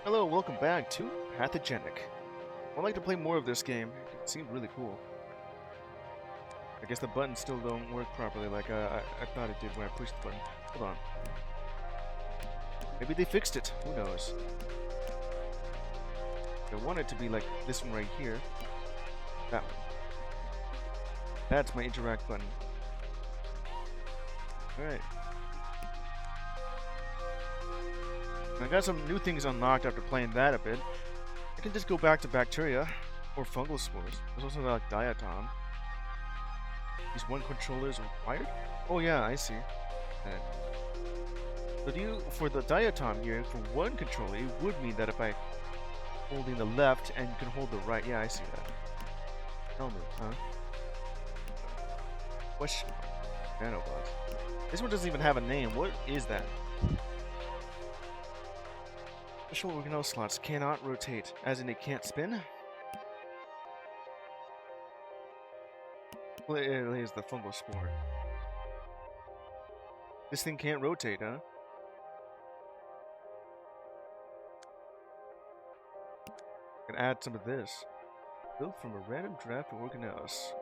Hello, welcome back to Pathogenic. I'd like to play more of this game. It seemed really cool. I guess the buttons still don't work properly like I thought it did when I pushed the button. Hold on. Maybe they fixed it. Who knows? I want it to be like this one right here. That one. That's my interact button. Alright. I got some new things unlocked after playing that a bit. I can just go back to bacteria or fungal spores. There's also like diatom. These one controller is required? Oh yeah, I see. So for the diatom here, for one controller, it would mean that if I holding the left and you can hold the right. Yeah, I see that. Helmet, huh? Question mark. Nanobots. This one doesn't even have a name. What is that? Special organelle slots cannot rotate, as in it can't spin? Well, it is the fungal spore. This thing can't rotate, huh? I can add some of this. Built from a random draft of organelles.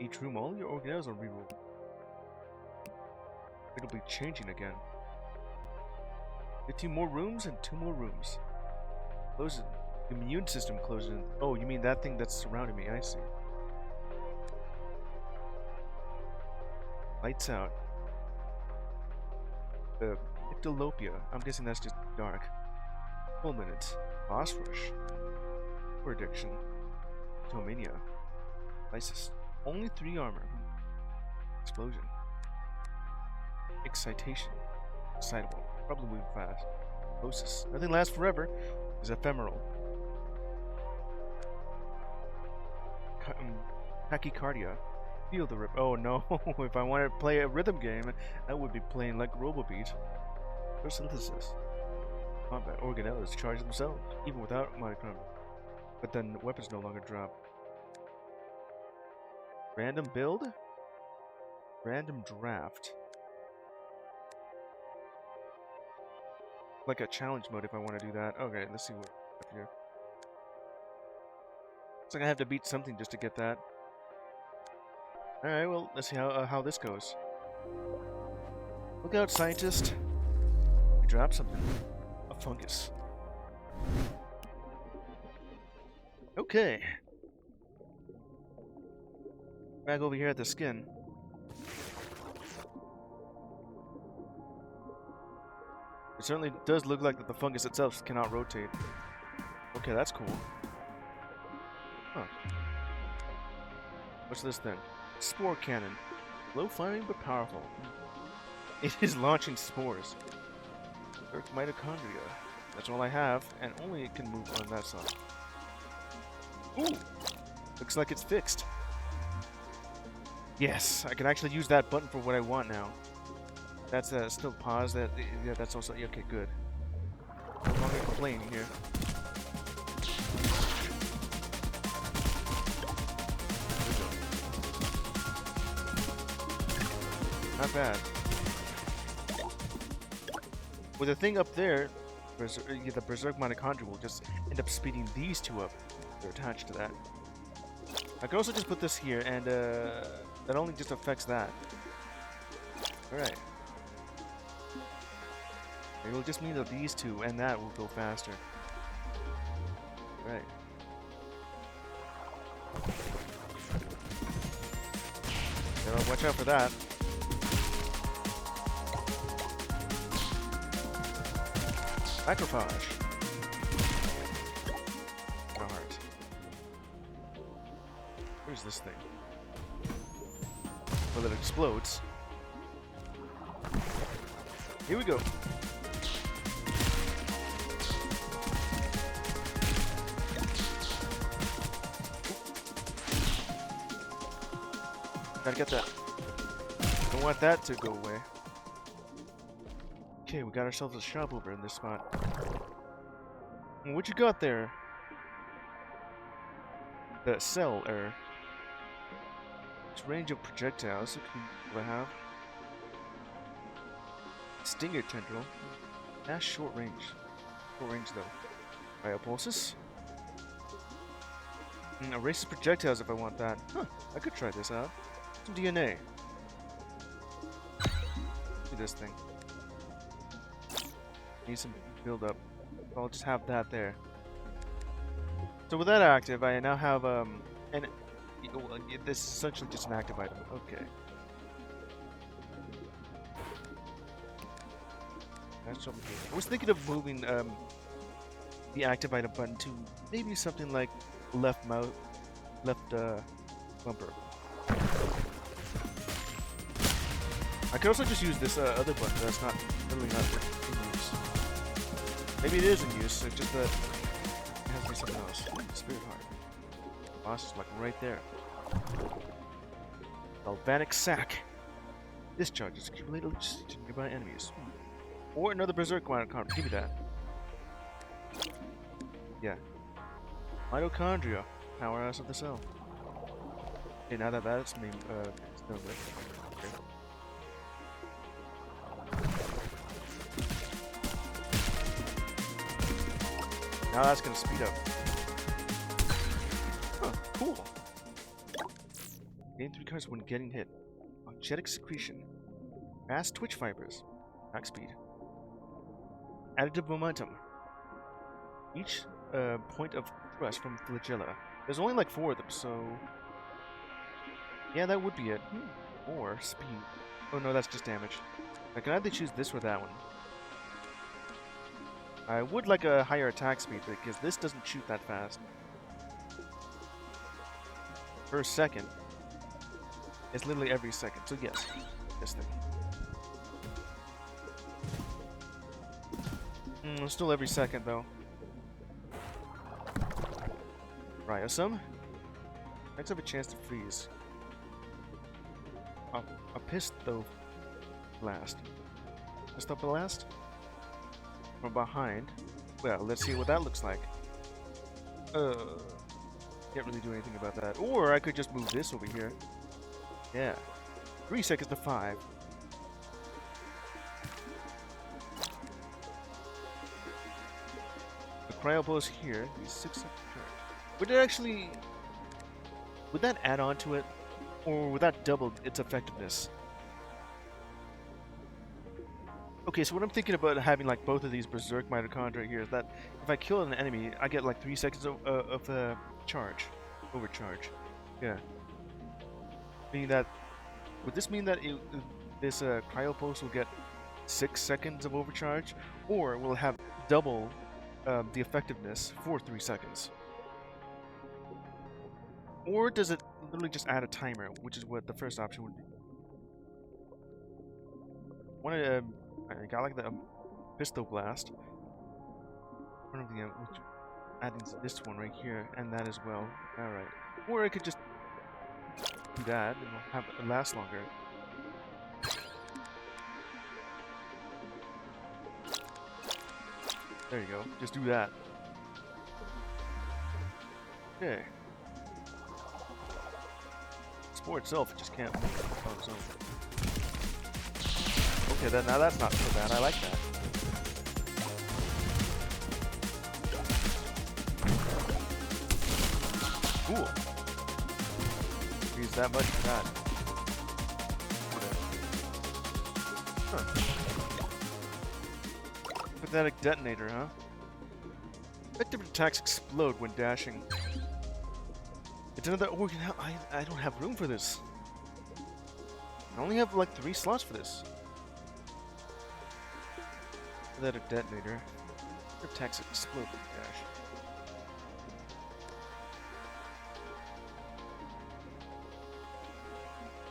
Each room, all your organelles are removed. It'll be changing again. 15 more rooms and 2 more rooms. Close it. The immune system closes in. Oh, you mean that thing that's surrounding me? I see. Lights out. The Ictalopia. I'm guessing that's just dark. Full minutes. Boss rush. For addiction. Tomania. Lysis. Only 3 armor. Explosion. Excitation. Excitable. Probably move fast. Osis. Nothing lasts forever. Is ephemeral. Tachycardia. Feel the rip. Oh no! If I wanted to play a rhythm game, I would be playing like Robobeat. Or synthesis. Combat. Organelles charge themselves, even without monochrome. But then weapons no longer drop. Random build? Random draft. Like a challenge mode if I want to do that. Okay, let's see what up here. Looks like I have to beat something just to get that. Alright, well, let's see how this goes. Look out, scientist. You dropped something. A fungus. Okay. Back over here at the skin. It certainly does look like that the fungus itself cannot rotate. Okay, that's cool. Huh. What's this then? Spore cannon. Low firing but powerful. It is launching spores. Earth mitochondria. That's all I have, and only it can move on that side. Ooh! Looks like it's fixed. Yes, I can actually use that button for what I want now. That's still pause. Yeah, that's also okay. Good. No longer complaining here. Not bad. With the thing up there, the Berserk mitochondria will just end up speeding these two up. They're attached to that. I could also just put this here, and that only just affects that. Alright. It will just mean that these two and that will go faster. Right. Yeah, watch out for that. Macrophage. No heart. Where's this thing? Well, it explodes. Here we go. Gotta get that. Don't want that to go away. Okay, we got ourselves a shop over in this spot. What you got there? The cell error. Its range of projectiles. What I have? Stinger tendril. Dash short range. Short range though. Biopulses. Erases projectiles if I want that. Huh, I could try this out. Some DNA. Do this thing. Need some build up. I'll just have that there. So with that active, I now have and this is essentially just an active item. Okay. That's something good. I was thinking of moving the active item button to maybe something like left bumper. I could also just use this other button that's not really not in use. Maybe it is in use, it's just that it has to be something else. Spirit Heart. Boss is like right there. Galvanic Sack. Discharges accumulated electricity to nearby enemies. Or another Berserk mitochondria. Give me that. Yeah. Mitochondria. Powerhouse of the cell. Okay, now that that's me, still good. Okay. Now that's gonna speed up. Huh, cool. Gain 3 cards when getting hit. Energetic secretion. Fast twitch fibers. Max speed. Additive momentum. Each point of thrust from flagella. There's only like 4 of them, so yeah, that would be it. Or speed. Oh no, that's just damage. I can either choose this or that one. I would like a higher attack speed because this doesn't shoot that fast. Per second. It's literally every second. So yes, this thing. Still every second though. Ryosum. Next have a chance to freeze. A Pisto Blast. Pisto Blast? From behind. Well, let's see what that looks like. Can't really do anything about that. Or I could just move this over here. Yeah. 3 seconds to 5. The Cryopulse here. These 6 seconds. Would it actually... Would that add on to it? Or would that double its effectiveness? Okay, so what I'm thinking about having like both of these Berserk mitochondria here is that if I kill an enemy, I get like 3 seconds of charge. Overcharge. Yeah. Meaning that... Would this mean that this Cryopulse will get 6 seconds of overcharge? Or will it have double the effectiveness for 3 seconds? Or does it literally just add a timer, which is what the first option would be? I got like the Pisto Blast. One of the adding this one right here, and that as well. All right. Or I could just do that, and it'll have it last longer. There you go. Just do that. Okay. Spore itself just can't move on its own. Okay, now that's not so bad. I like that. Cool. Use that much for that. Huh. Pathetic detonator, huh? Effective attacks explode when dashing. It's another organ. I don't have room for this. I only have like 3 slots for this. Pathetic detonator. Attacks explode when dash.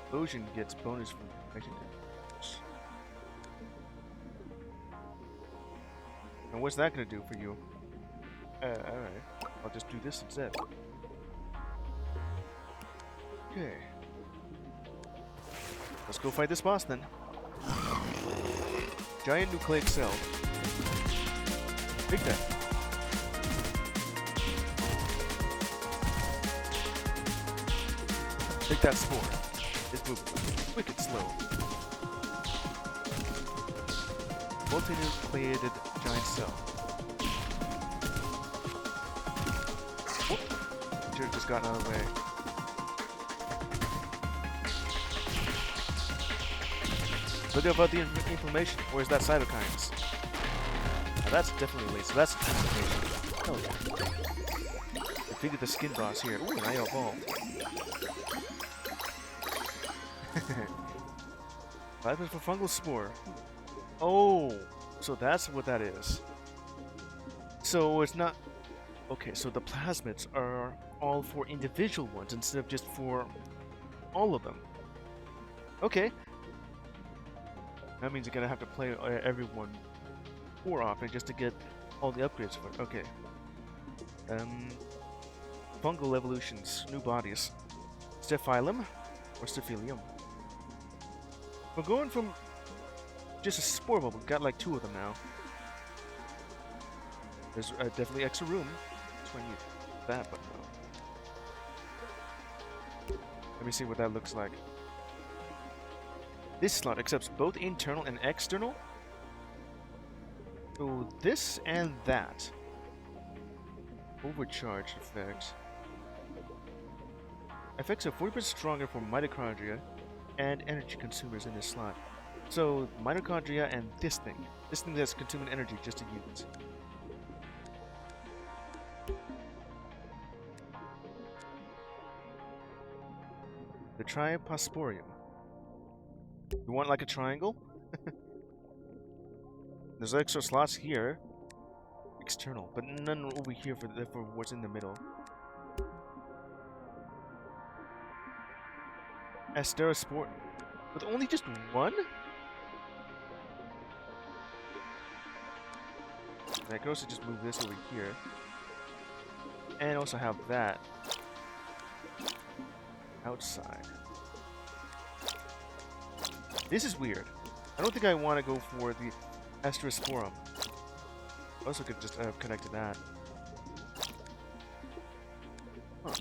Explosion gets bonus from making damage. And what's that gonna do for you? Alright. I'll just do this instead. Okay. Let's go fight this boss then. Giant nucleic cell. Big that. Take that spore. It's moving wicked slow. multinucleated giant cell. Should have just gotten out of the way. Look about the inflammation. Or is that cytokines? Now that's definitely late, so that's inflammation. Oh yeah. Defeated the skin boss here. Ooh, now you're evolved. 5 minutes for Fungal Spore. Oh, so that's what that is. So it's not... Okay, so the plasmids are all for individual ones instead of just for all of them. Okay. That means you're gonna have to play everyone more often just to get all the upgrades for it. Okay. Fungal evolutions, new bodies. Staphylium or Staphylum. We're going from just a spore bubble. Got like 2 of them now. There's definitely extra room. That's why I need that button though. Let me see what that looks like. This slot accepts both internal and external. So this and that. Overcharge effect. Effects are 40% stronger for mitochondria and energy consumers in this slot. So mitochondria and this thing that's consuming energy just to use. The Triposporium. You want like a triangle? There's extra slots here. External, but none over here for what's in the middle. Spore. With only just one? And I could also just move this over here. And also have that outside. This is weird. I don't think I want to go for the Astrosporum. I also could just connect to that. Huh.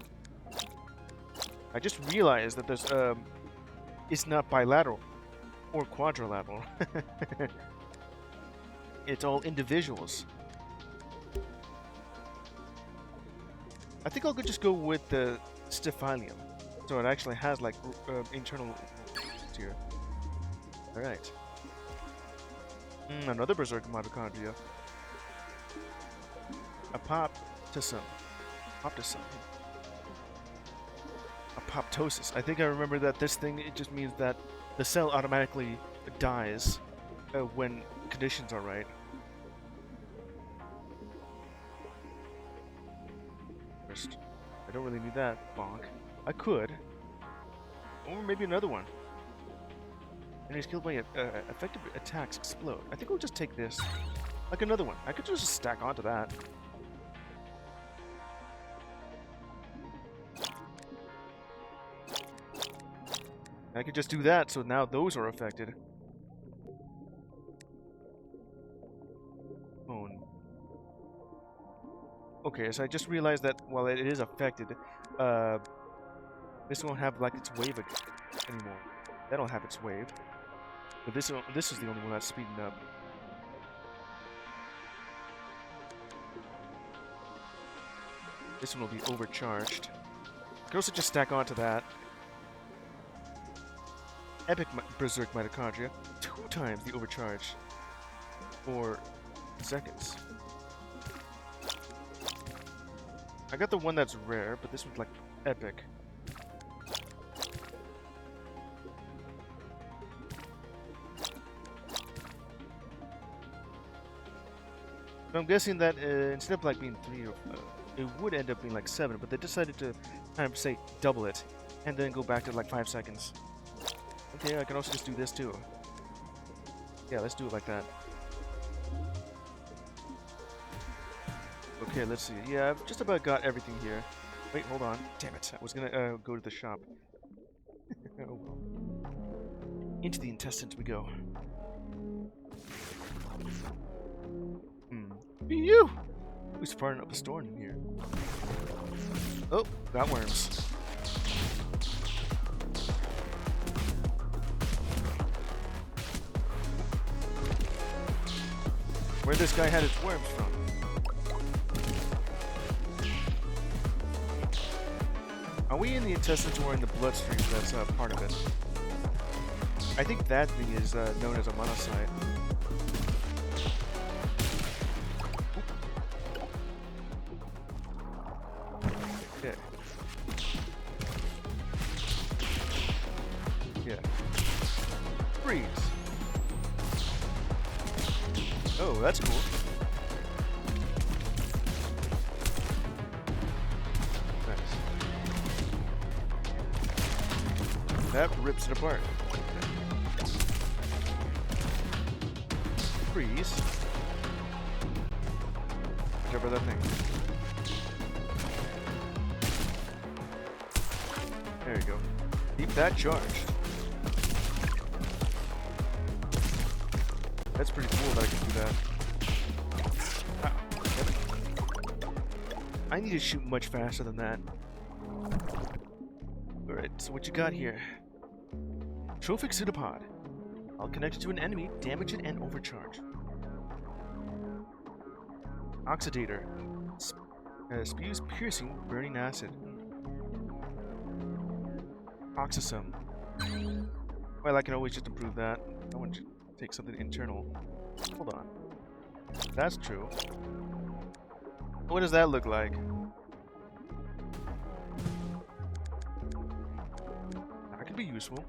I just realized that there's it's not bilateral or quadrilateral. It's all individuals. I think I'll just go with the Staphylium, so it actually has like internal here. All right. Another berserk mitochondria. Apoptosis. Apoptosis. I think I remember that this thing, it just means that the cell automatically dies when conditions are right. First, I don't really need that. Bonk. I could. Or maybe another one. Enemies killed by effective attacks explode. I think we'll just take this. Like another one. I could just stack onto that. I could just do that, so now those are affected. Oh. Okay, so I just realized that while it is affected, this won't have like its wave anymore. That'll have its wave. But this is the only one that's speeding up. This one will be overcharged. I can also just stack onto that. Epic Berserk Mitochondria, 2 times the overcharge for seconds. I got the one that's rare, but this one's like epic. So I'm guessing that instead of like being 3 or it would end up being like 7, but they decided to kind of say double it and then go back to like 5 seconds. Okay, I can also just do this too. Yeah, let's do it like that. Okay, let's see. Yeah, I've just about got everything here. Wait, hold on. Damn it. I was gonna go to the shop. Oh well. Into the intestines we go. You! Who's firing up a storm in here? Oh, got worms. Where this guy had his worms from. Are we in the intestines or in the bloodstream that's part of it? I think that thing is known as a monocyte. Okay. Yeah. Freeze. Oh, that's cool. Nice. That rips it apart. Freeze. Whatever that thing. There you go. Keep that charged. That's pretty cool that I can do that. Ow, damn it. I need to shoot much faster than that. Alright, so what you got here? Trophic pseudopod. I'll connect it to an enemy, damage it, and overcharge. Oxidator. Spews piercing, burning acid. Oxysome. Well, I can always just improve that. I want to take something internal. Hold on. That's true. What does that look like? That could be useful.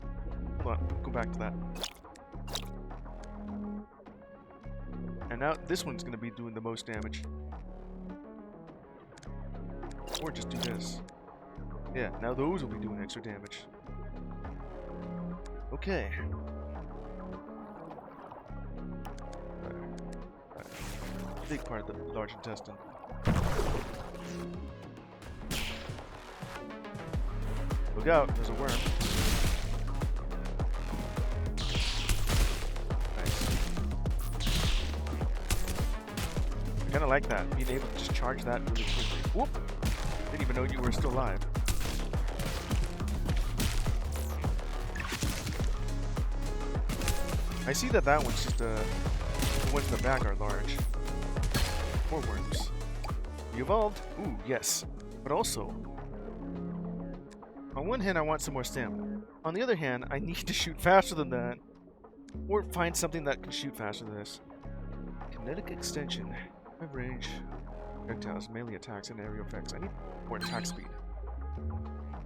Hold on, go back to that. And now this one's gonna be doing the most damage. Or just do this. Yeah, now those will be doing extra damage. Okay. Big part of the large intestine. Look out, there's a worm. Nice. I kinda like that, being able to just charge that really quickly. Whoop! Didn't even know you were still alive. I see that one's just the ones in the back are large. More worms. You evolved? Ooh, yes. But also, on one hand I want some more stamina. On the other hand, I need to shoot faster than that. Or find something that can shoot faster than this. Kinetic extension. Mid range. Projectiles, melee attacks, and aerial effects. I need more attack speed.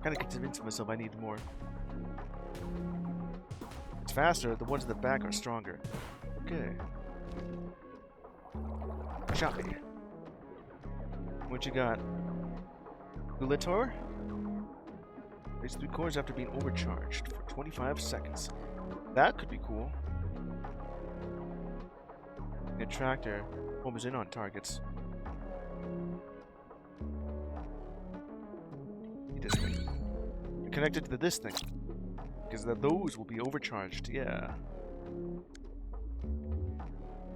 Kinda convinced myself I need more. It's faster, the ones in the back are stronger. Okay. Shot me. What you got? Gulator? Raise 3 cores after being overcharged for 25 seconds. That could be cool. The attractor homes in on targets. This thing. You're connected to this thing. Because those will be overcharged, yeah.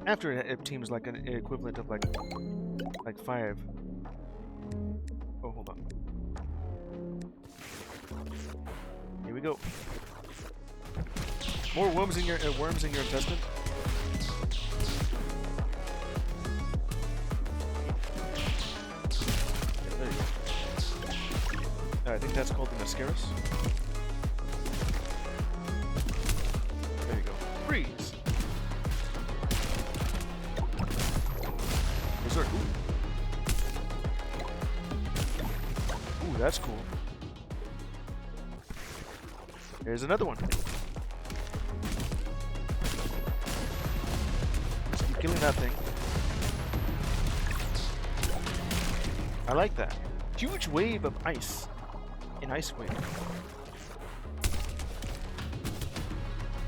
After it teams like an equivalent of like 5. Oh, hold on. Here we go. More worms in your intestine. Yeah, there you go. I think that's called the mascaras. There you go. Freeze. Berserk. Ooh, that's cool. Here's another one. Just keep killing that thing. I like that. Huge wave of ice. An ice wave.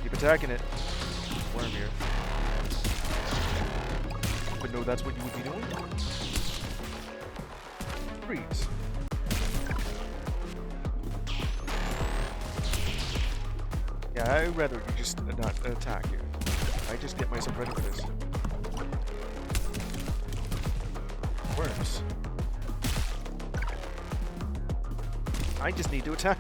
Keep attacking it. Worm here. But no, that's what you would be doing. Freeze. Yeah, I'd rather you just not attack here. I just get myself ready for this. Worms. I just need to attack.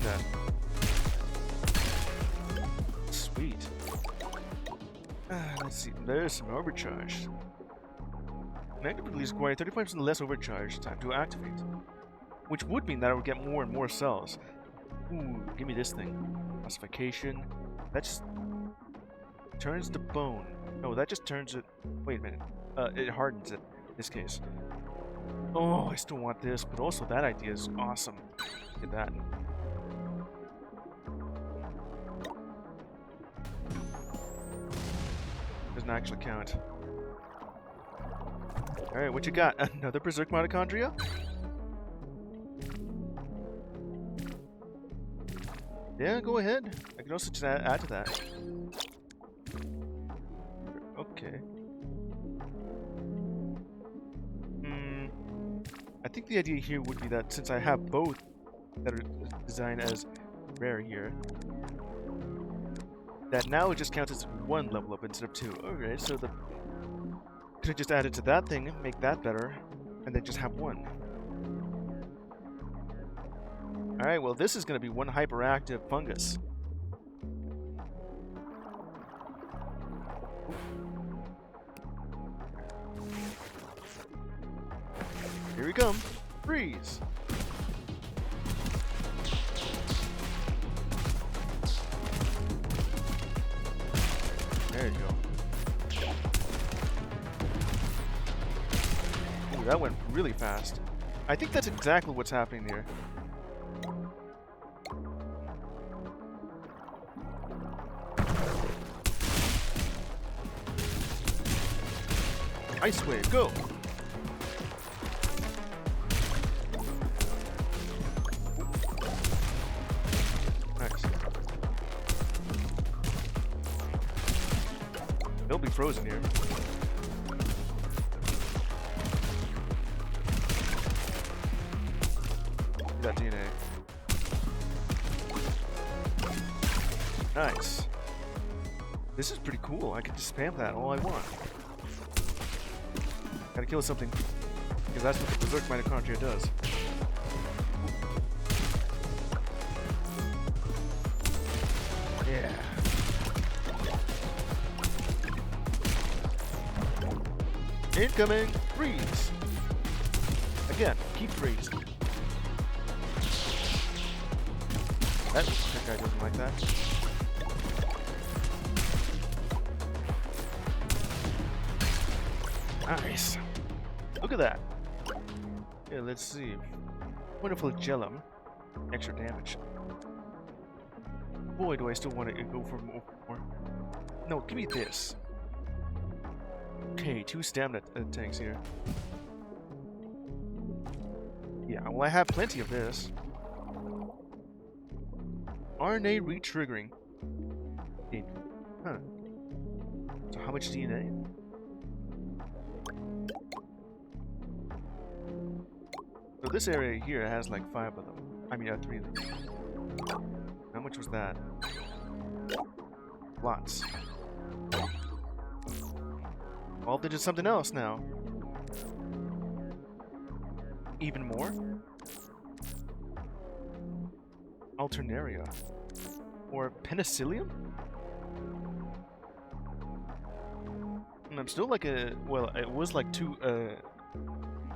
that. Sweet. Let's see. There's some overcharge. Negatively require 35% less overcharge time to activate, which would mean that I would get more and more cells. Ooh, give me this thing. Classification. That just turns the bone. No, that just turns it. Wait a minute. It hardens it. In this case. Oh, I still want this, but also that idea is awesome. Look at that. Doesn't actually count. Alright, what you got? Another Berserk Mitochondria? Yeah, go ahead. I can also just add to that. Okay. I think the idea here would be that since I have both that are designed as rare here, that now it just counts as one level up instead of two. Okay, so the could have just added to that thing, make that better, and then just have one. Alright, well this is going to be one hyperactive fungus. Here we come. Freeze! There you go. Ooh, that went really fast. I think that's exactly what's happening here. Ice Wave, go! Nice. They'll be frozen here. That DNA. Nice. This is pretty cool. I can just spam that all I want. Gotta kill something, because that's what the Berserk Mitochondria does. Yeah. Incoming! Freeze! Again, keep freezing. That guy doesn't like that. Nice. Look at that. Yeah, let's see. Wonderful Gellum. Extra damage. Boy, do I still want to go for more. No, give me this. Okay, 2 stamina tanks here. Yeah, well I have plenty of this. RNA re-triggering. Huh. So how much DNA? So this area here has like 5 of them. I mean, 3 of them. How much was that? Lots. Evolved into something else now. Even more? Alternaria. Or penicillium? And I'm still like a... Well, it was like it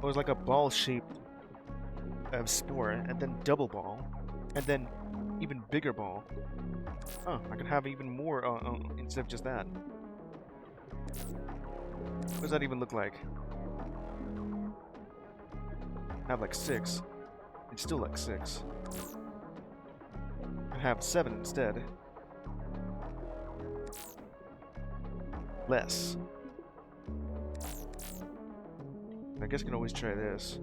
was like a ball-shaped spore, and then double ball, and then even bigger ball. Oh, I could have even more instead of just that. What does that even look like? I have like 6. It's still like 6. I have 7 instead. Less. I guess I can always try this.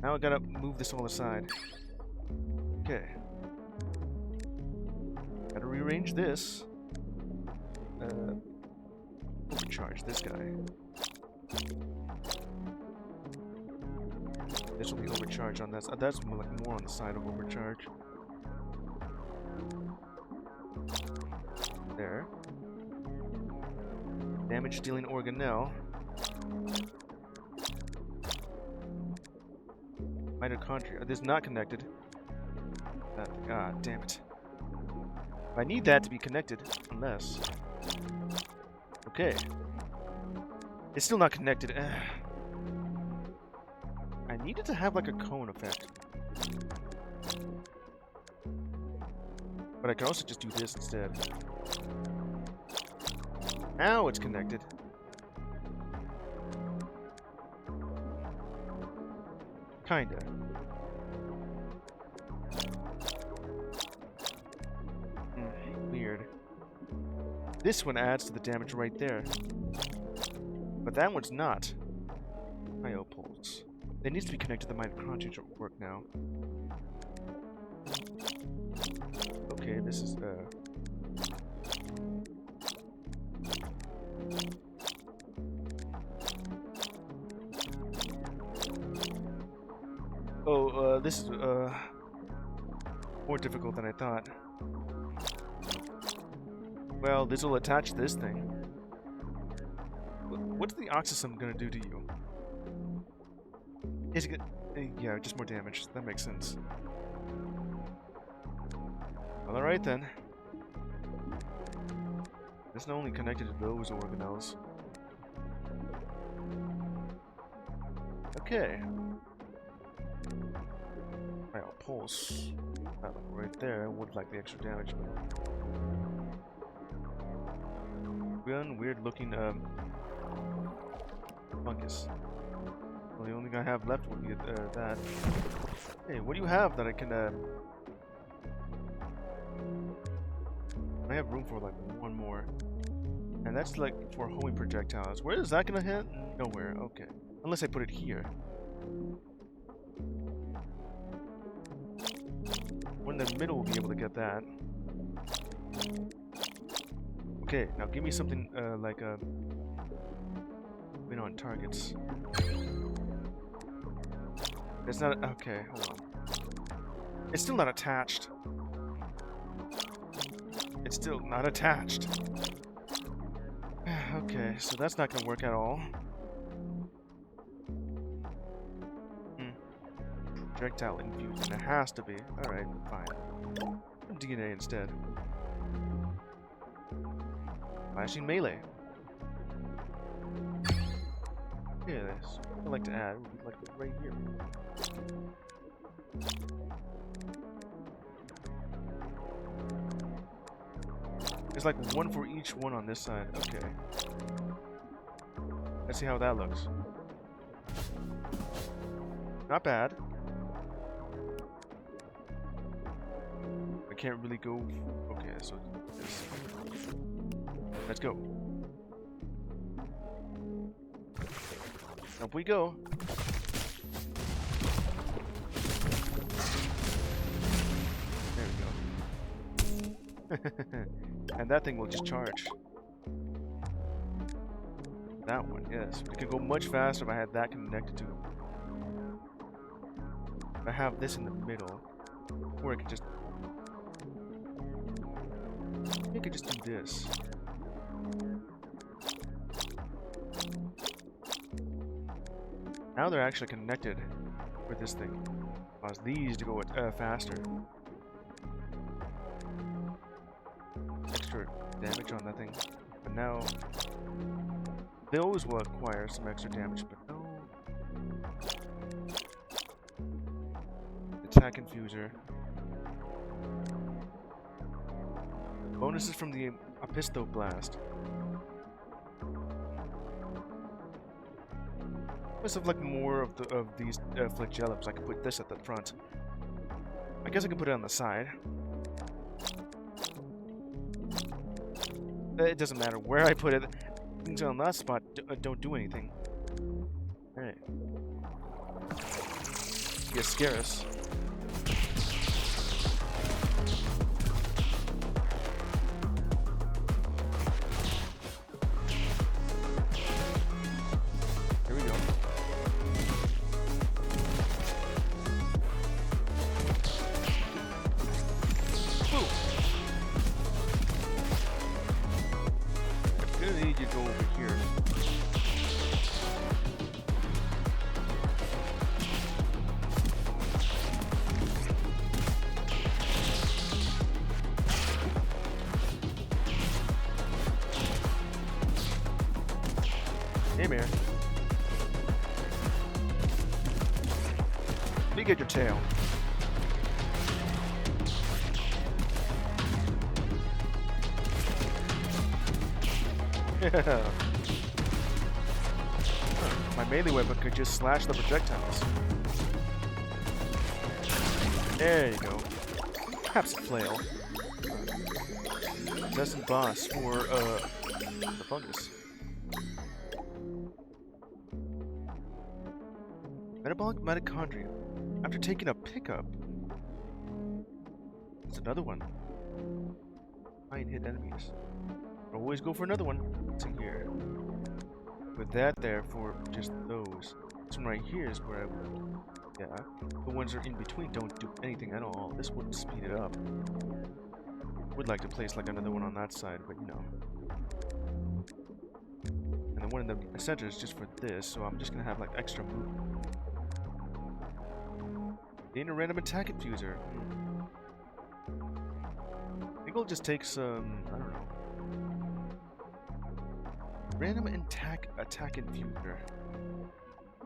Now I gotta move this all aside. Okay. Gotta rearrange this. Overcharge this guy. This will be overcharged on that. That's more like more on the side of overcharge. There. Damage dealing organelle. Mitochondria. This is not connected. God damn it. I need that to be connected, unless... Okay. It's still not connected. I need it to have like a cone effect. But I can also just do this instead. Now it's connected. Kinda. Weird. This one adds to the damage right there. But that one's not. IO pulse. It needs to be connected to the mitochondria to work now. Okay, this is this is more difficult than I thought. Well, this will attach this thing. What's the oxysome gonna do to you? Is it yeah, just more damage. That makes sense. Well, alright then. It's not only connected to those organelles. Okay. I'll pulse. That one right there. I would like the extra damage, but weird looking fungus. Well, the only thing I have left would be that. Hey, what do you have that I can I have room for like one more. And that's like for homing projectiles. Where is that gonna hit? Nowhere. Okay. Unless I put it here. One in the middle will be able to get that. Okay, now give me something like a win on targets. It's not okay, hold on. It's still not attached. It's still not attached. Okay, so that's not gonna work at all. Projectile infusion. It has to be. Alright, fine. DNA instead. Flashing melee. Yeah, that's what I'd like to add would be like right here. There's like one for each one on this side. Okay. Let's see how that looks. Not bad. I can't really go. Okay, so this. Let's go. Up we go. There we go. And that thing will just charge. That one, yes. It could go much faster if I had that connected to it. If I have this in the middle, or I could just... I could just do this. Now they're actually connected with this thing. Cause these to go faster. Extra damage on that thing. But now those will acquire some extra damage, but no. Attack infuser. Bonuses from the Apisto Blast. Must have like more of these flagellums. I can put this at the front. I guess I can put it on the side. It doesn't matter where I put it. Things on that spot don't do anything. Alright. You scare us. Hey, man. Let me get your tail. Yeah. Huh. My melee weapon could just slash the projectiles. There you go. Perhaps a flail. Destined boss for the fungus. Metabolic mitochondria. After taking a pickup. There's another one. Iron hit enemies. Always go for another one. What's in here? With that there for just those. This one right here is where I would. Yeah. The ones that are in between don't do anything at all. This wouldn't speed it up. Would like to place like another one on that side, but you know. And the one in the center is just for this, so I'm just gonna have like extra movement. Gain a random attack infuser. I think I'll just take some. I don't know. Random attack infuser.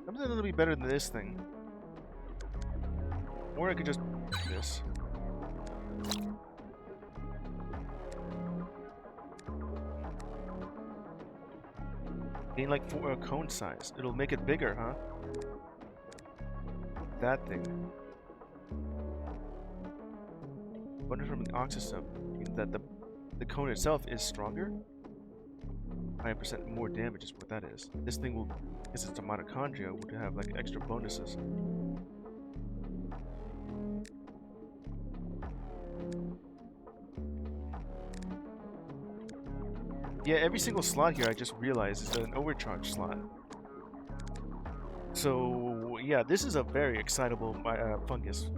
Something that'll be better than this thing. Or I could just do this. Gain like 4 cone size. It'll make it bigger, huh? That thing. Wonder from an oxysome means that the cone itself is stronger. 9% more damage is what that is. This thing will, because it's a mitochondria, would have like extra bonuses. Yeah, every single slot here I just realized is an overcharge slot. So yeah, this is a very excitable fungus.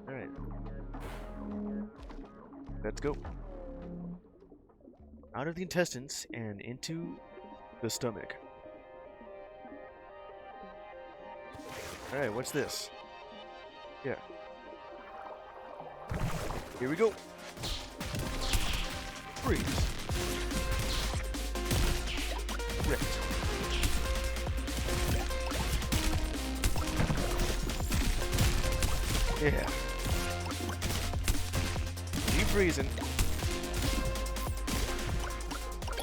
Alright. Let's go. Out of the intestines and into the stomach. Alright, what's this? Yeah. Here we go. Freeze. Ripped. Yeah. Deep freezing.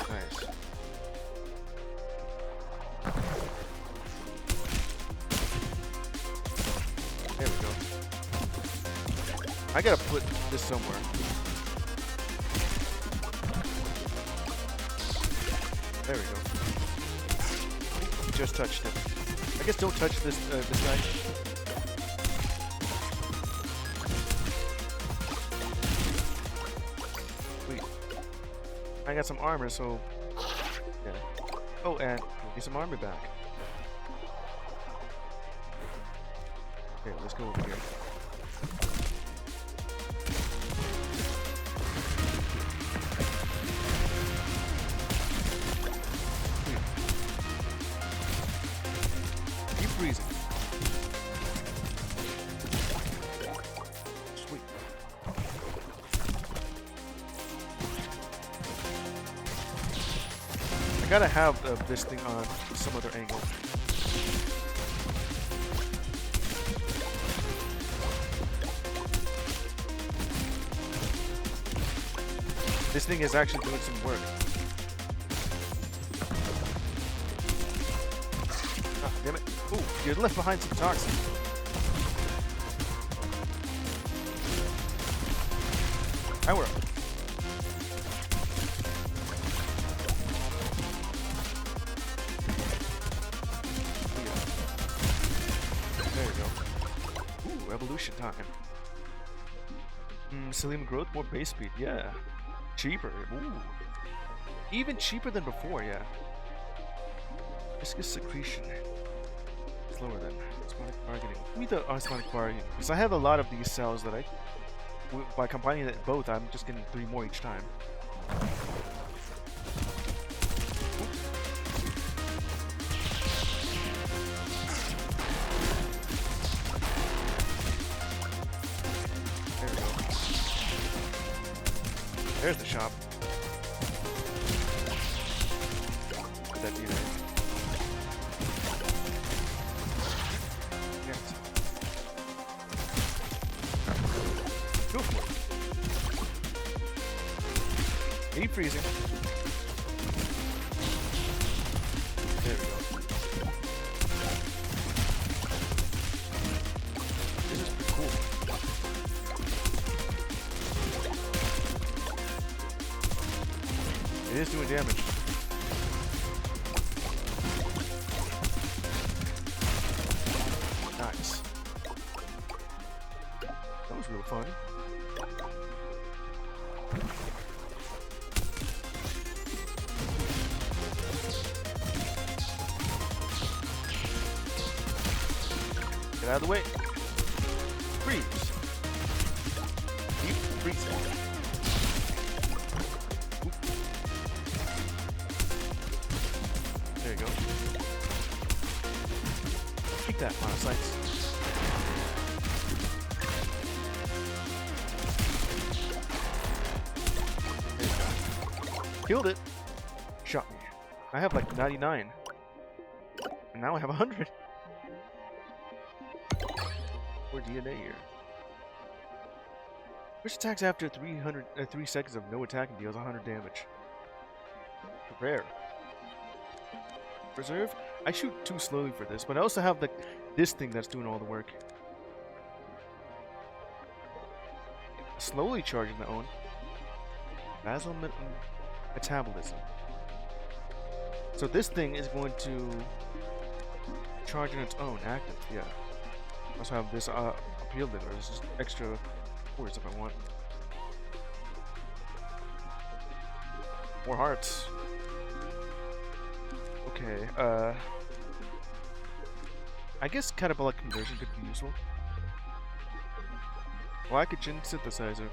Nice. There we go. I gotta put this somewhere. There we go. Just touched it. I guess don't touch this this guy. Sweet. I got some armor, so yeah. Oh, and get some armor back. Okay, let's go over here. Freezing. Sweet. I gotta have this thing on some other angle. This thing is actually doing some work. Ah, damn it. Ooh, you're left behind some toxin. Power up. There we go. Ooh, evolution time. Selenium growth, more base speed. Yeah. Cheaper. Ooh. Even cheaper than before, yeah. Viscous secretion. Slower than osmotic bargaining. Give me the osmotic bargaining, because I have a lot of these cells that by combining it both, I'm just getting 3 more each time. There we go. There's the shop. with that DNA. Yes. Go for it. Keep freezing. There we go. This is pretty cool. It is doing damage. Nice. That was real fun. Get out of the way. Freeze. Keep freezing. Oop. There you go. Keep that monocytes. There you go. Killed it. Shot me. I have like 99. And now I have 100. DNA here. Which attacks after 3 seconds of no attack and deals 100 damage. Rare. Reserve? I shoot too slowly for this, but I also have this thing that's doing all the work. Slowly charging my own. Basal metabolism. So this thing is going to charge on its own, active, yeah. I also have this appeal litter. This is extra force if I want. More hearts. Okay, I guess catabolic conversion could be useful. Glycogen synthesizer.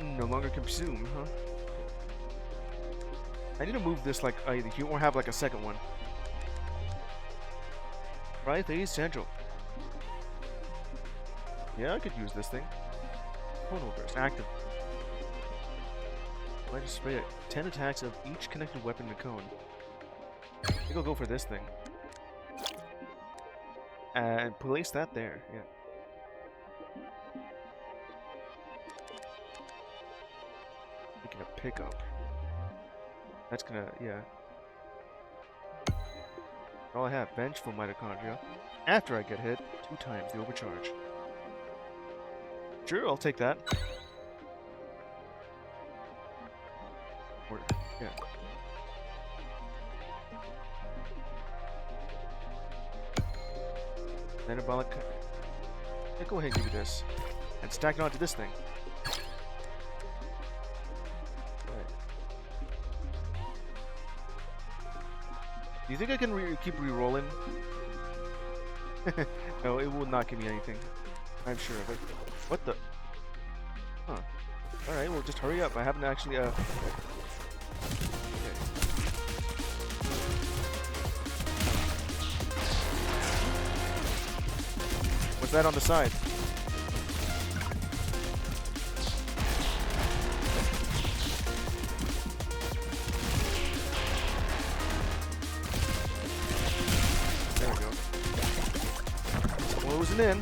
No longer consume, huh? I need to move this like either here or have like a second one. Right, they essential. Yeah, I could use this thing. Tonal burst active. I just spray 10 attacks of each connected weapon in a cone. I think I'll go for this thing. And place that there, yeah. Making a pickup. That's gonna, yeah. All I have, vengeful mitochondria. After I get hit, 2 times the overcharge. Sure, I'll take that. Or, yeah. Anabolic. Yeah, go ahead and give me this. And stack it onto this thing. Do you think I can keep re-rolling? No, it will not give me anything. I'm sure of it. What the? Huh. Alright, well just hurry up. I haven't actually, Okay. What's that on the side? In.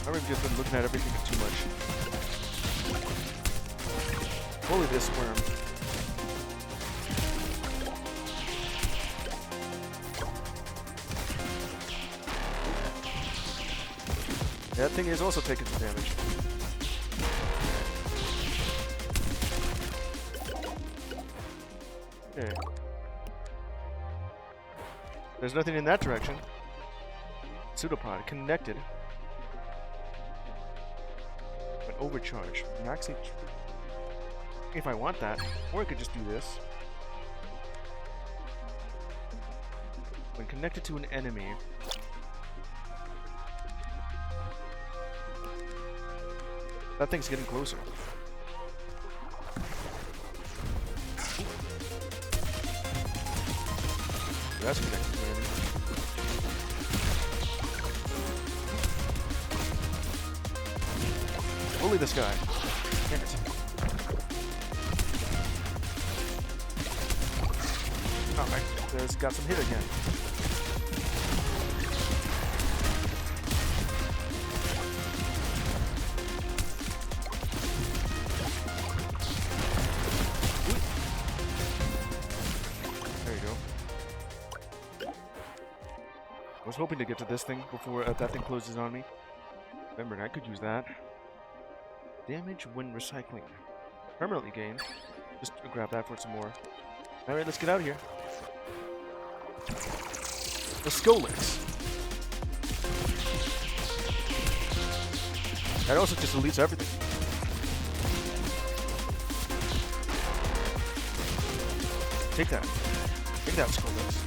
I've just been looking at everything too much. Holy this worm. That thing is also taking some damage. Okay. There's nothing in that direction. Pseudopod connected. But overcharge. Max HP. If I want that. Or I could just do this. When connected to an enemy. That thing's getting closer. That's connected to an enemy. Bully this guy. Damn it. Oh, I just got some hit again. There you go. I was hoping to get to this thing before that thing closes on me. Remember, I could use that. Damage when recycling. Permanently gained. Just grab that for some more. Alright, let's get out of here. The Skolix. That also just deletes everything. Take that. Take that, Skolix.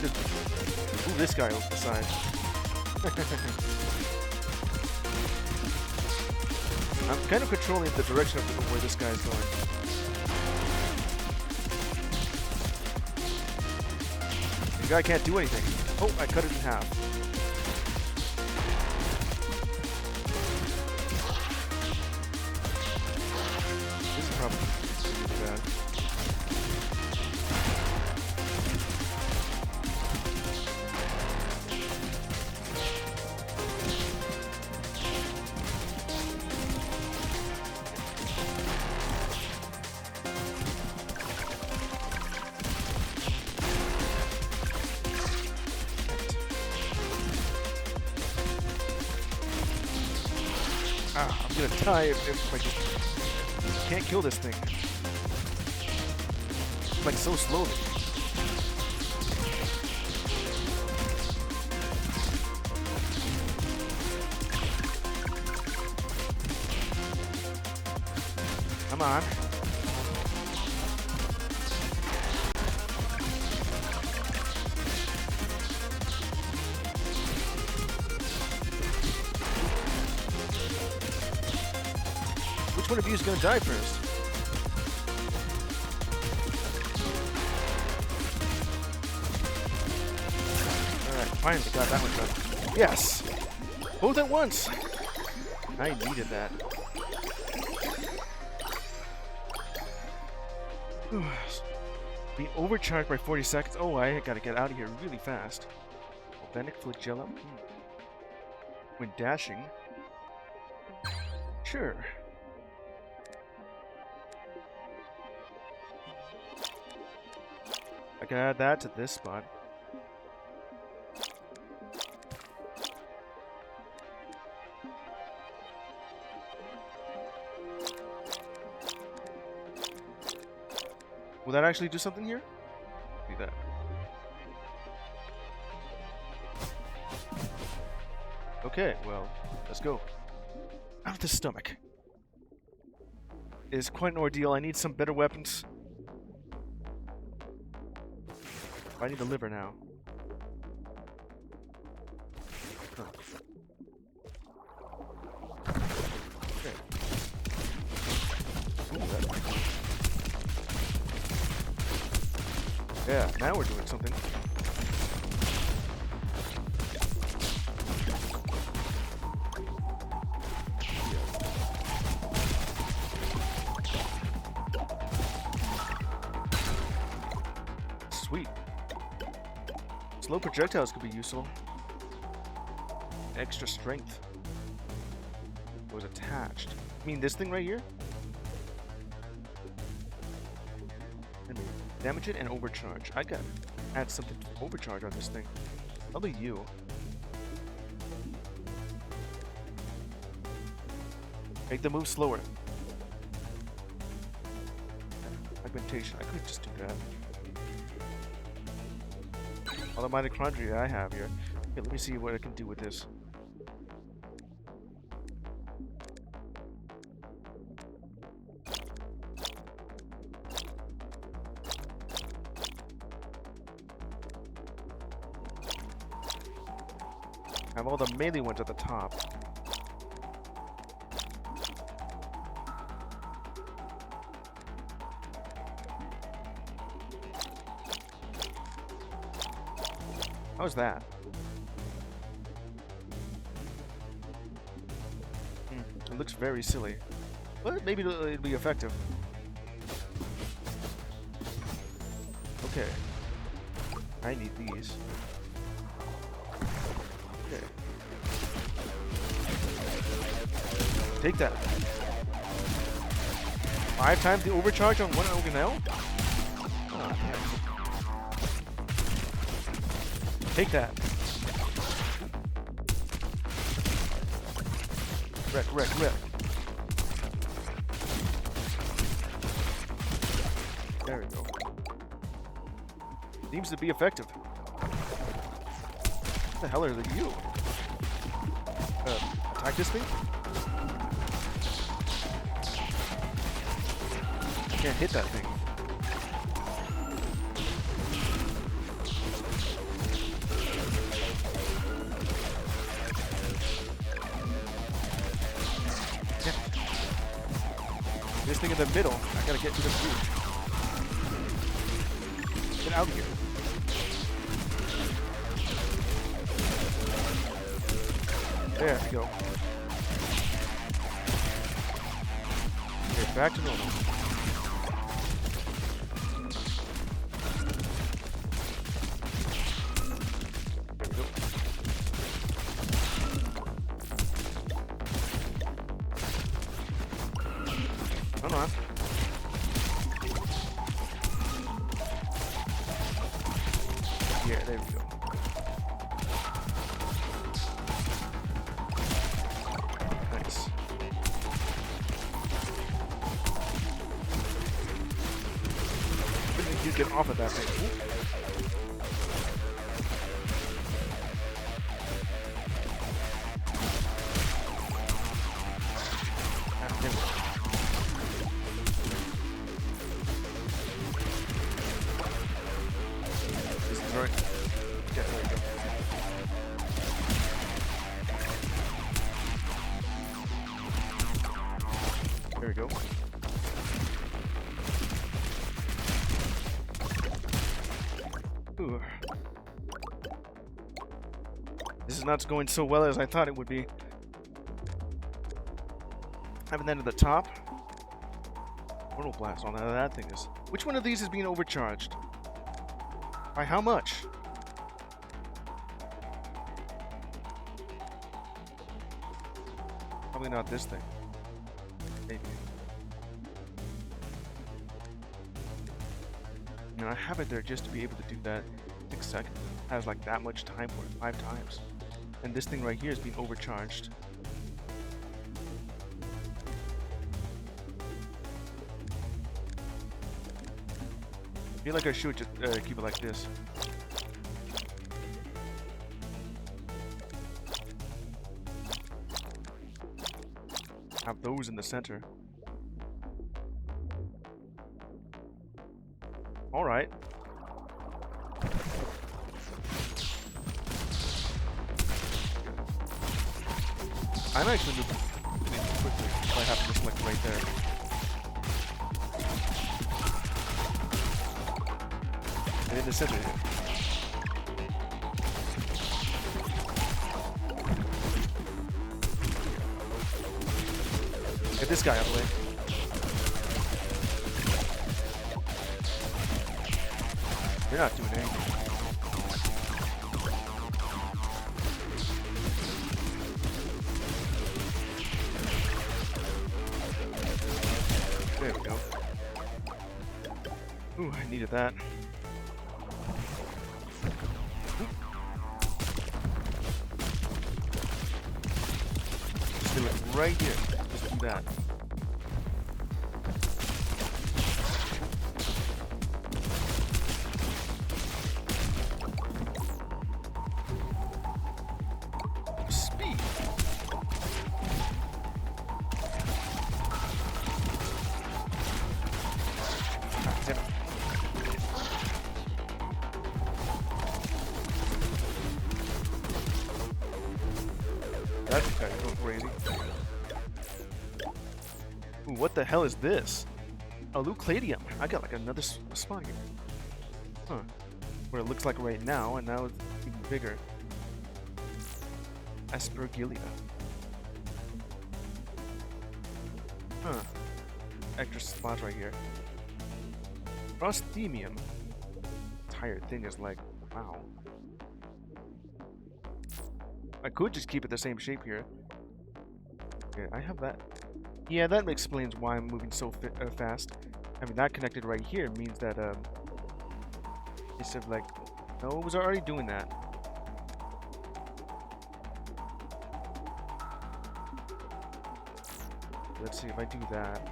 Ooh, this guy over the side. I'm kind of controlling the direction of where this guy is going. The guy can't do anything. Oh, I cut it in half. This is probably really bad. I'm gonna die if I just can't kill this thing. Like so slowly. Come on. Which one of you is going to die first? Alright, finally got that one done. Yes! Both at once! I needed that. Being overcharged by 40 seconds. Oh, I gotta get out of here really fast. Authentic flagellum. When dashing. Sure. I can add that to this spot. Will that actually do something here? Do that. Okay, well, let's go. Out of the stomach. It is quite an ordeal. I need some better weapons. I need the liver now. Huh. Okay. Ooh, yeah, now we're doing something. Sweet. Slow projectiles could be useful. Extra strength. Was attached. I mean this thing right here? Damage it and overcharge. I gotta add something to overcharge on this thing. Probably you. Make the move slower. Augmentation. I could just do that. All the mitochondria I have here. Okay, let me see what I can do with this. I have all the melee ones at the top. How's that? It looks very silly. But maybe it'll be effective. Okay. I need these. Okay. Take that. 5 times the overcharge on one organelle? Oh, yeah. Take that. Wreck. There we go. Seems to be effective. What the hell are you? Attack this thing? Can't hit that thing. This thing in the middle. I gotta get to the fruit. Get out of here. There we go. Okay, back to normal. There we go. Come on. Yeah, there we go. Nice. Couldn't you get off of that thing? Ooh. There we go. Ooh. This is not going so well as I thought it would be. Having that at the top. Portal blast on that thing is. Which one of these is being overcharged? By how much? Probably not this thing. Maybe. And I have it there just to be able to do that 6 seconds. It has like that much time for it, 5 times. And this thing right here is being overcharged. I feel like I should just keep it like this. Have those in the center. All right. I'm actually moving quickly. I have to select right there. And in the center here. Get this guy out of the way. You're not doing anything. There we go. Ooh, I needed that. Just do it right here. Just do that. That's kind of going crazy. Ooh, what the hell is this? A Leucladium. I got like another spot here. Huh. What it looks like right now, and now even bigger. Aspergillia. Huh. Extra spots right here. Prosthemium. Entire thing is like, wow. I could just keep it the same shape here. Okay, I have that. Yeah, that explains why I'm moving so fast. I mean, that connected right here means that, instead of like, no, it was already doing that. Let's see if I do that.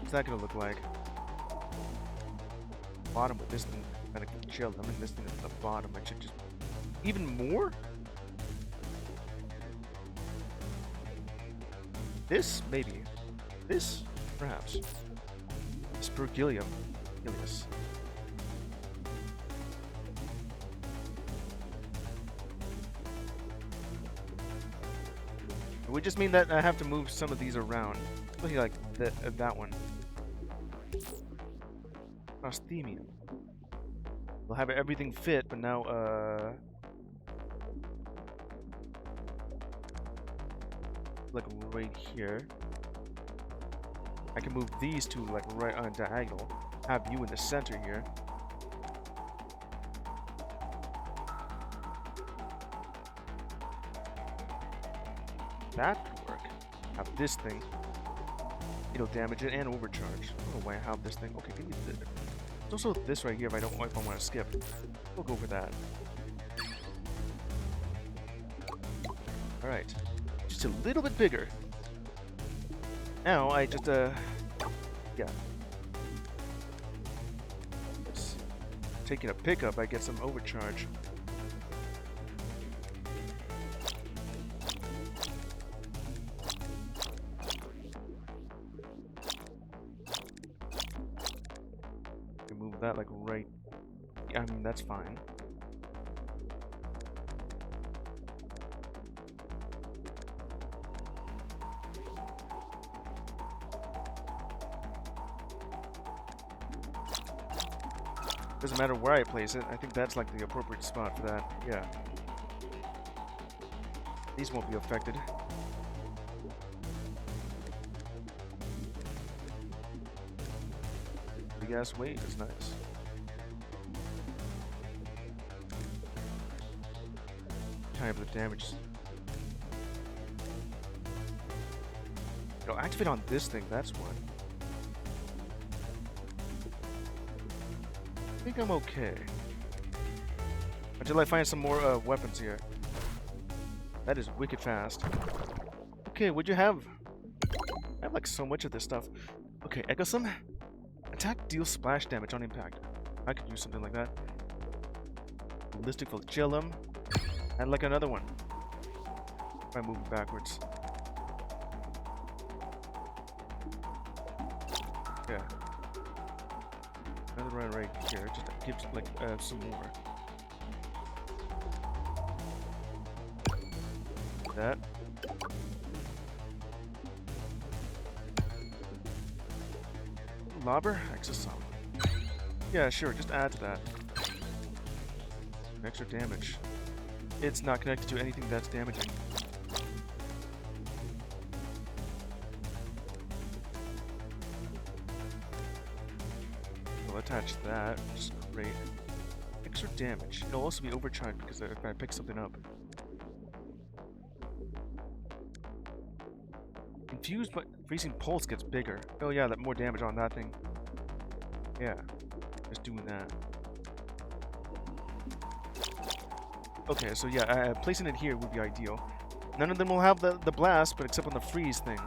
What's that gonna look like? Bottom with this thing kind of chilled. I'm in this thing at the bottom. I should just even more. This maybe. This perhaps. Aspergillium. Ilias. It would just mean that I have to move some of these around. Looking like that one. Prosthemium. We'll have everything fit, but now, like right here. I can move these two like right on diagonal. Have you in the center here. That could work. Have this thing. It'll damage it and overcharge. I don't know why I have this thing. Okay, give me this. There's also this right here if I want to skip. We'll go for that. Alright. Just a little bit bigger. Now I just yeah. It's taking a pickup, I get some overcharge. That like right. I mean, that's fine. Doesn't matter where I place it. I think that's like the appropriate spot for that. Yeah. These won't be affected. Big ass weight is nice. Kind of the damage. It'll activate on this thing, that's what. I think I'm okay. Until I find some more weapons here. That is wicked fast. Okay, what'd you have? I have like so much of this stuff. Okay, Ecosum. Attack deals splash damage on impact. I could use something like that. Ballistic Flagellum. And like another one. If I move it backwards. Yeah. Another one right here. Just gives like some more. That. Lobber? Exosome. Yeah, sure, just add to that. Extra damage. It's not connected to anything that's damaging. We'll attach that, which is great. Extra damage. It'll also be overcharged because if I pick something up. Infused but freezing pulse gets bigger. Oh yeah, that more damage on that thing. Yeah, just doing that. Okay, so yeah, placing it here would be ideal. None of them will have the blast, but except on the freeze thing.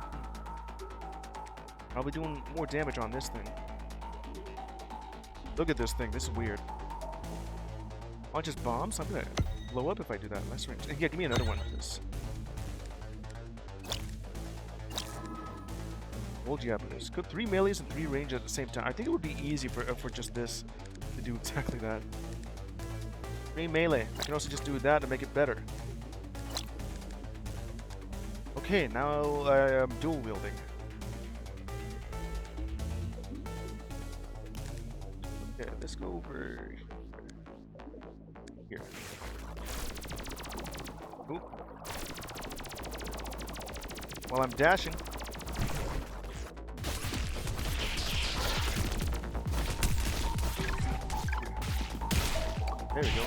I'll be doing more damage on this thing. Look at this thing, this is weird. Launches bombs? I'm gonna blow up if I do that. Less range. Yeah, give me another one of this. Told you after this. Could 3 melees and 3 range at the same time. I think it would be easy for just this to do exactly that. 3 melee. I can also just do that to make it better. Okay, now I am dual wielding. Okay, let's go over. Here. Ooh. While I'm dashing. There we go.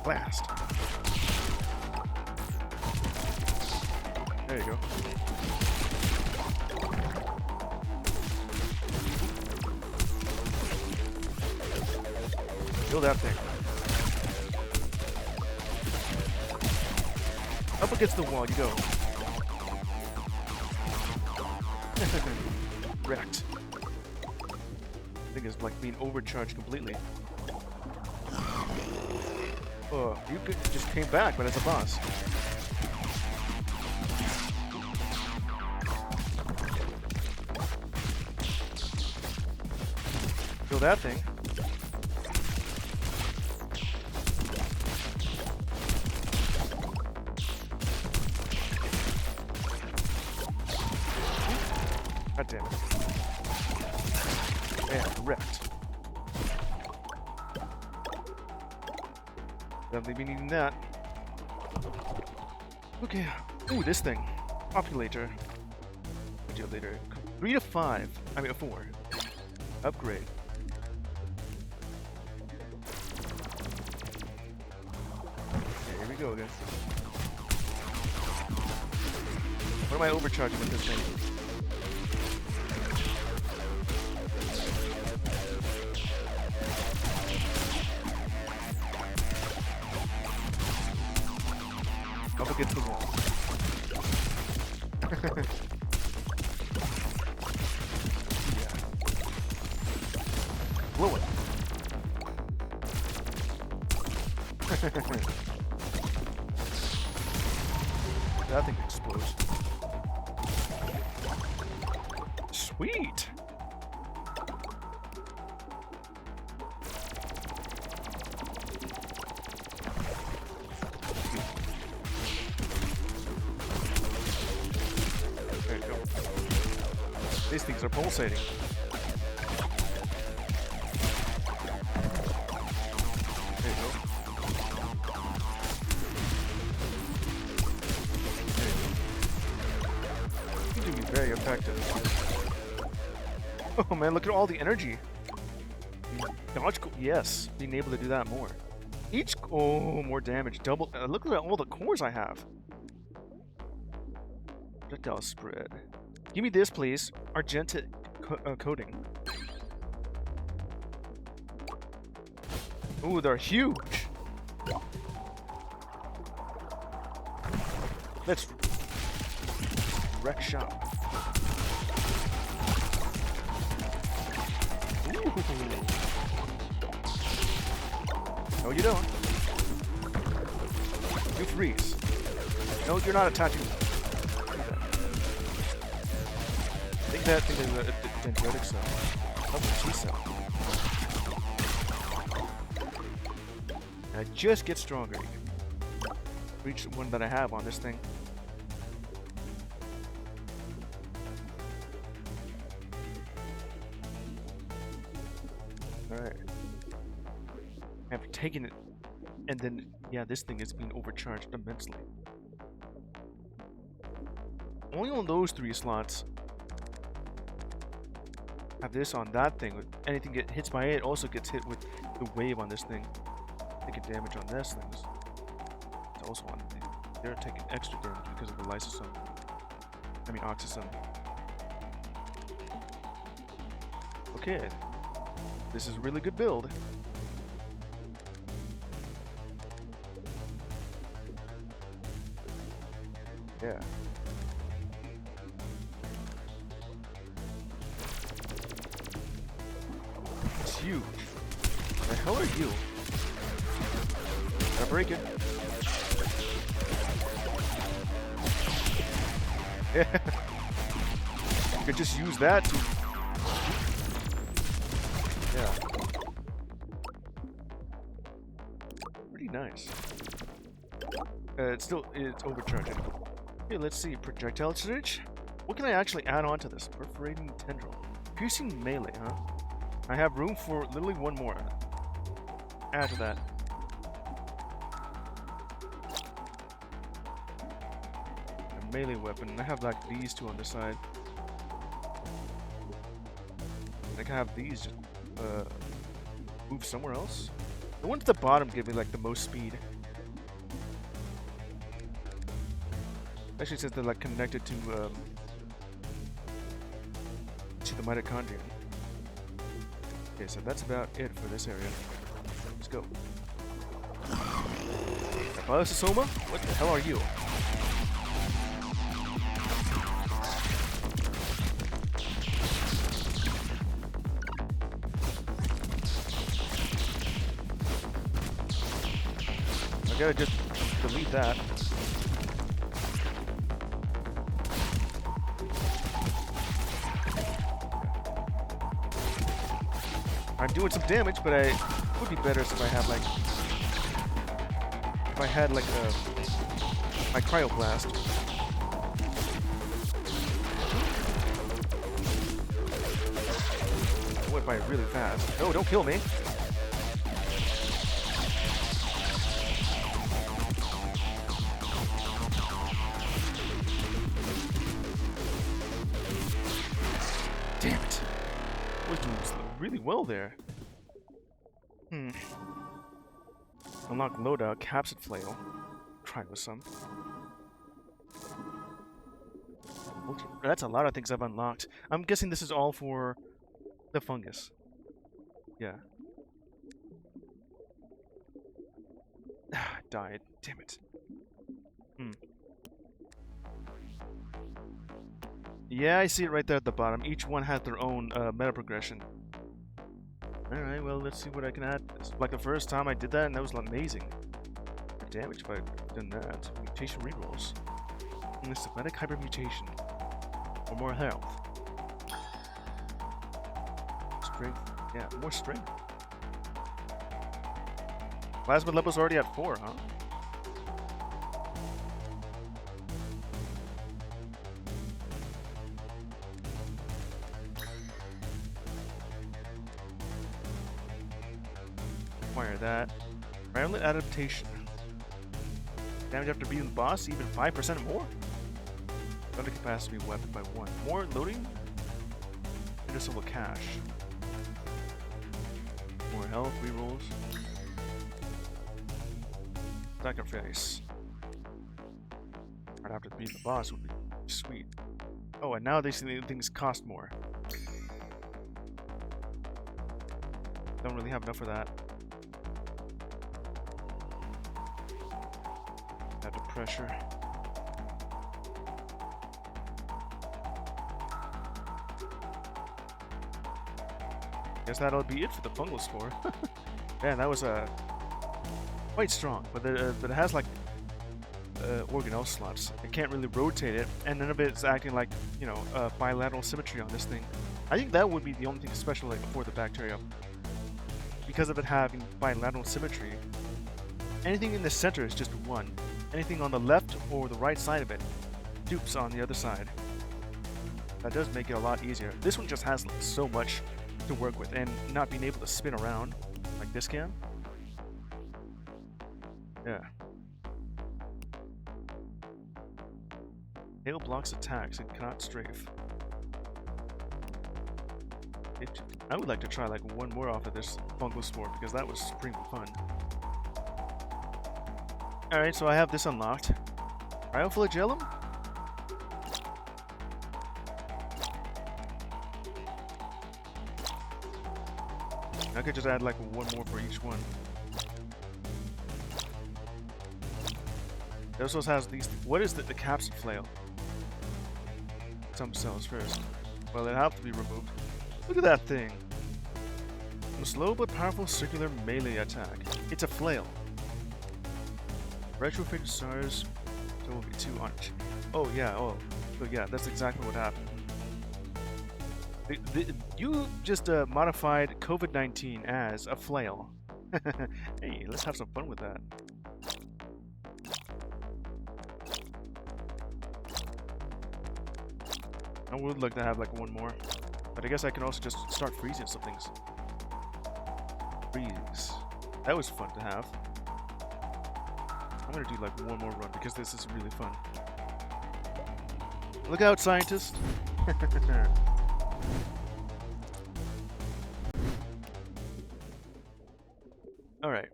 Blast. There you go. Kill that thing. Up against the wall you go. Wrecked. Thing is like being overcharged completely. Oh, you just came back, but as a boss. Kill that thing. God damn it. Man, wrecked. Definitely be needing that. Okay. Ooh, this thing. Populator. Modulator. 3 to 5. I mean, 4. Upgrade. Okay, here we go again. What am I overcharging with this thing? Up against the wall. Yeah. Blow it. That thing explodes. Sweet. There you go. These things are pulsating. There you go. There you go. You do be very effective. Oh man, look at all the energy. Dodge, yes, being able to do that more. Each, oh, more damage, double. Look at all the cores I have. Projectile spread. Give me this, please. Argentic coating. Ooh, they're huge. Let's wreck shop. Ooh. No, you don't. You freeze. No, you're not attaching. I think that thing is a dendritic cell. Oh, T cell. And I just get stronger. Reach one that I have on this thing. Alright. I've taken it, and then, yeah, this thing is being overcharged immensely. Only on those 3 slots. Have this on that thing. Anything that hits by it also gets hit with the wave on this thing. Taking damage on this thing. It's also on the thing. They're taking extra damage because of the lysosome. I mean, oxysome. Okay. This is a really good build. Yeah. It's huge. What the hell are you? Gotta break it. Yeah. You could just use that to... Yeah. Pretty nice. It's overcharging. Okay, let's see. Projectile surge? What can I actually add on to this? Perforating tendril. Piercing melee, huh? I have room for literally one more. add to that. A melee weapon. I have like these two on the side. I can have these just move somewhere else. The ones at the bottom give me like the most speed. Actually, since they're like connected to the mitochondria. Okay, so that's about it for this area. Let's go. Soma? What the hell are you? I gotta just delete that. I'm doing some damage, but it would be better if I had like my cryoblast. I went by really fast. No, don't kill me. Damn it. I was doing really well there. Unlock loadout, capsid flail. Try with some. That's a lot of things I've unlocked. I'm guessing this is all for the fungus. Yeah. Died. Damn it. Yeah, I see it right there at the bottom. Each one has their own meta progression. Alright, well, let's see what I can add. It's like the first time I did that, and that was amazing. The damage if I'd done that. Mutation rerolls. And systematic hypermutation. For more health. Strength. Yeah, more strength. Plasma level's already at 4, huh? Acquire that. Violent adaptation. Damage after beating the boss, even 5% more? Thunder capacity weapon by 1. More loading? Interstellar cash. More health, rerolls. Sacrifice. Right after beating the boss would be sweet. Oh, and now these things cost more. Don't really have enough for that. Add to pressure. Guess that'll be it for the Fungal Spore. Man, that was quite strong, but it has like organelle slots. It can't really rotate it, and none of it is acting like, you know, bilateral symmetry on this thing. I think that would be the only thing special like for the bacteria. Because of it having bilateral symmetry, anything in the center is just 1. Anything on the left or the right side of it dupes on the other side. That does make it a lot easier. This one just has like, so much to work with, and not being able to spin around like this can. Yeah. Tail blocks attacks and cannot strafe. I would like to try like one more off of this Fungal Spore because that was pretty fun. Alright, so I have this unlocked. Cryoflagellum? I could just add like one more for each one. It also has these. What is the capsid flail? Some cells first. Well, it have to be removed. Look at that thing. A slow but powerful circular melee attack. It's a flail. Retrofit SARS CoV-2 on it. Oh yeah, so yeah, that's exactly what happened. You just modified COVID-19 as a flail. Hey, let's have some fun with that. I would like to have like one more, but I guess I can also just start freezing some things. Freeze. That was fun to have. I'm gonna do like one more run because this is really fun. Look out, scientist! Alright.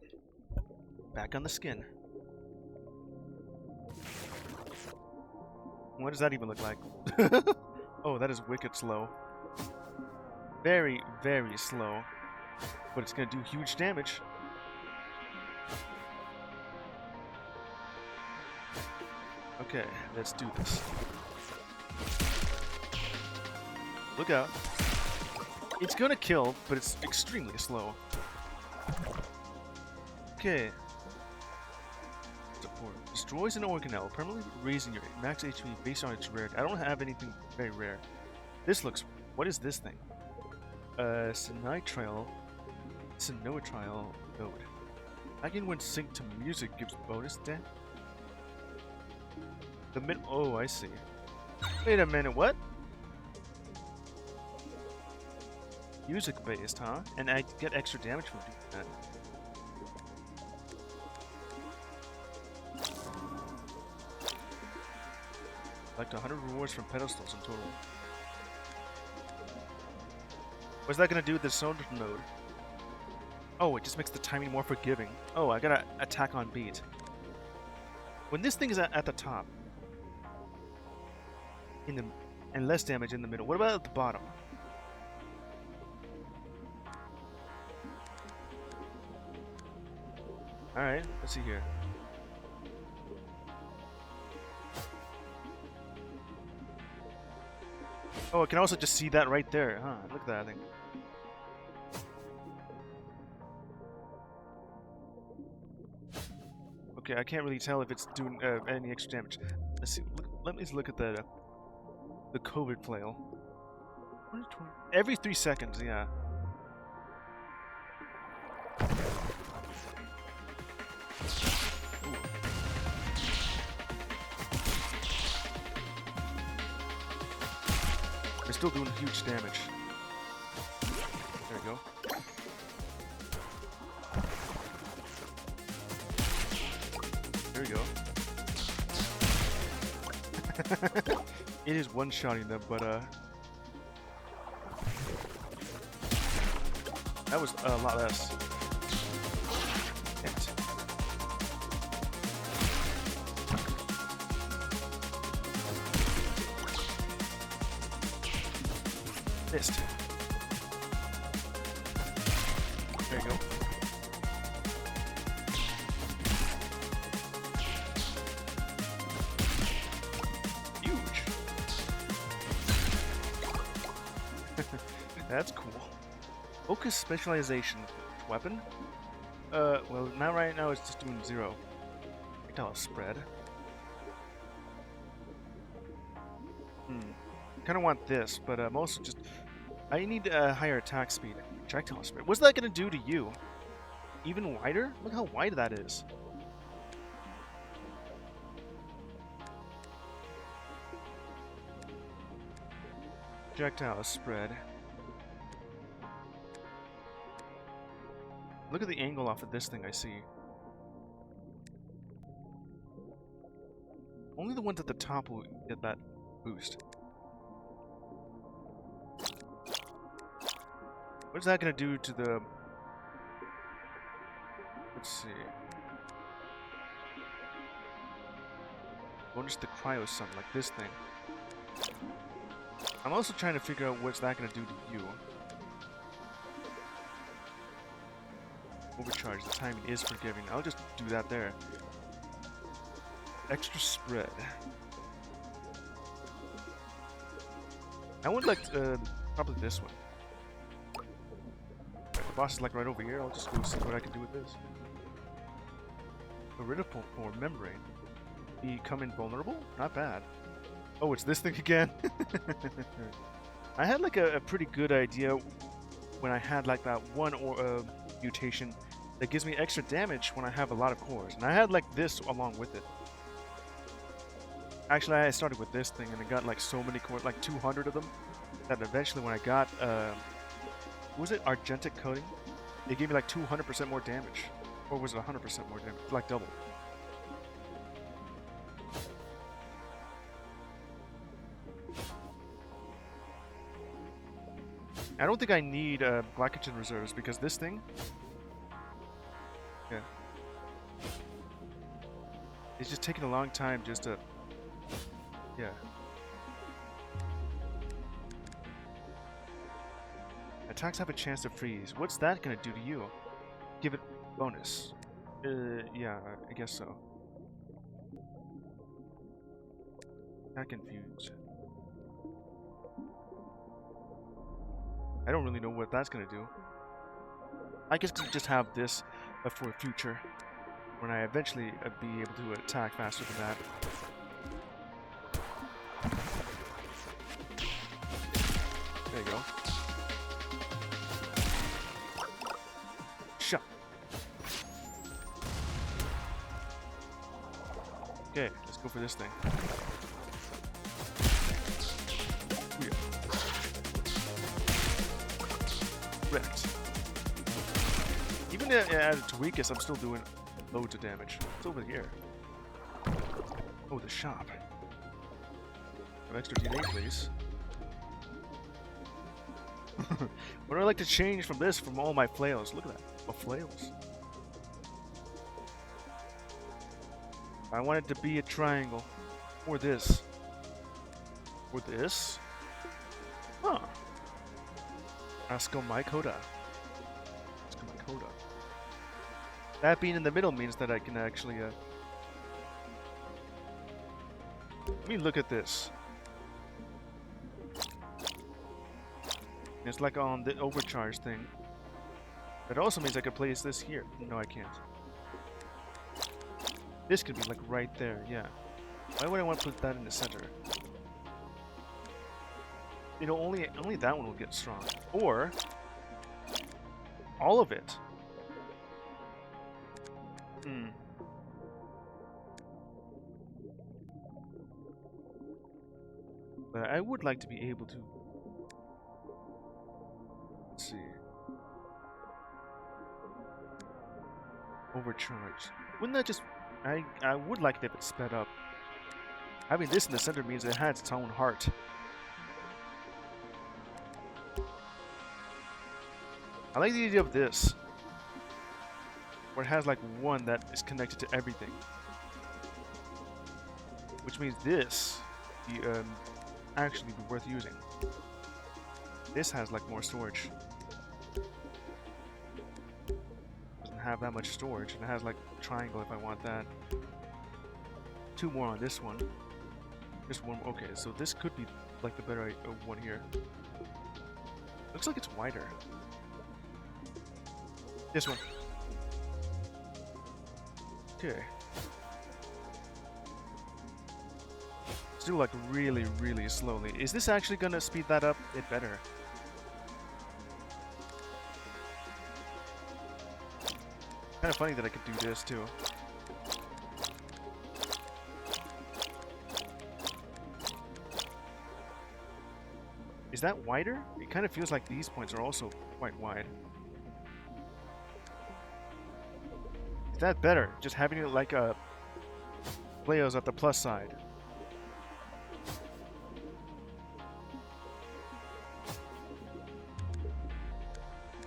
Back on the skin. What does that even look like? Oh, that is wicked slow. Very, very slow. But it's gonna do huge damage. Okay, let's do this. Look out. It's gonna kill, but it's extremely slow. Okay. Support. Destroys an organelle, permanently raising your max HP based on its rarity. I don't have anything very rare. This looks... What is this thing? Sinitrile node. Lagging when synced to music gives bonus damage. The mid... Oh, I see. Wait a minute, what? Music based, huh? And I get extra damage from doing that. Collect 100 rewards from pedestals in total. What's that gonna do with the sound node? Oh, it just makes the timing more forgiving. Oh, I gotta attack on beat. When this thing is at the top, and less damage in the middle. What about at the bottom? Alright, let's see here. Oh, I can also just see that right there, huh? Look at that thing. Okay, I can't really tell if it's doing any extra damage. Let's see. Let me look at the COVID flail. Every 3 seconds, yeah. Ooh. They're still doing huge damage. There we go. There we go. It is one-shotting them, but that was a lot less. Damn it. Missed. There you go. Huge. That's cool. Focus specialization. Weapon? Well, now right now it's just doing 0. Projectile spread. Kind of want this, but I'm also just... I need a higher attack speed. Projectile spread. What's that going to do to you? Even wider? Look how wide that is. Projectile spread. Look at the angle off of this thing I see. Only the ones at the top will get that boost. What is that going to do to the... Let's see. Bonus the cryo sun, like this thing. I'm also trying to figure out what's that going to do to you. Overcharge, the timing is forgiving. I'll just do that there. Extra spread. I would like probably this one. Right, the boss is like right over here. I'll just go see what I can do with this. Iridical for membrane. Become invulnerable? Not bad. Oh, it's this thing again. I had like a pretty good idea when I had like that one mutation that gives me extra damage when I have a lot of cores. And I had like this along with it. Actually, I started with this thing and it got like so many cores, like 200 of them, that eventually when I got, what was it, argentic coating? It gave me like 200% more damage. Or was it 100% more damage? Like double. I don't think I need glycogen reserves because this thing... Yeah. It's just taking a long time just to... Yeah. Attacks have a chance to freeze. What's that gonna do to you? Give it bonus. Yeah, I guess so. Not confused. I don't really know what that's gonna do. I guess I just have this for future when I eventually be able to attack faster than that. There you go. Shot. Okay, let's go for this thing. Yeah. Wrecked. Even at its weakest, I'm still doing loads of damage. It's over here. Oh, the shop. An extra D8, please. What do I like to change from this from all my flails? Look at that. Oh, flails. I want it to be a triangle. Or this. Or this. Huh. Ascomycota. Ascomycota. That being in the middle means that I can actually, Let me look at this. It's like on the overcharge thing. That also means I can place this here. No, I can't. This could be like right there, yeah. Why would I want to put that in the center? You know, only that one will get strong. Or all of it. But I would like to be able to... Let's see. Overcharge. Wouldn't that just... I would like it if it sped up. Having this in the center means it has its own heart. I like the idea of this. Where it has like one that is connected to everything. Which means this will actually be worth using. This has like more storage. Doesn't have that much storage, and it has like triangle if I want that. 2 more on this one. Just one. Okay, so this could be like the better one here. Looks like it's wider. This one. Okay. Let's do like really, really slowly. Is this actually gonna speed that up? It better. Kind of funny that I could do this too. Is that wider? It kind of feels like these points are also quite wide. Is that better? Just having it like a flails at the plus side.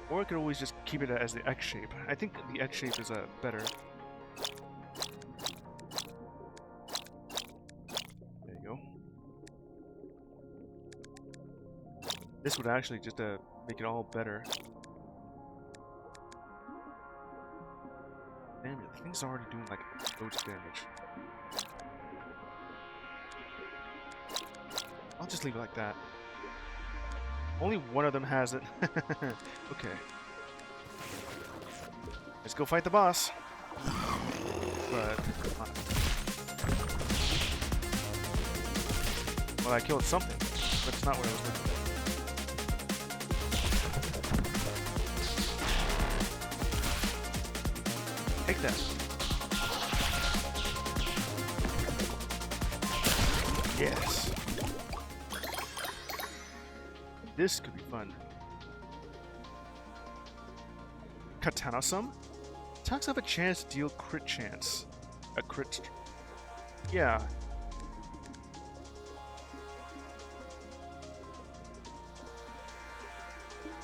Or I could always just keep it as the X shape. I think the X shape is better. There you go. This would actually just make it all better. Damn it, the thing's already doing like loads of damage. I'll just leave it like that. Only one of them has it. Okay. Let's go fight the boss. But... well, I killed something. But it's not what I was looking for. Take that. Yes. This could be fun. Katana-some? Attacks have a chance to deal crit chance. A crit. Yeah.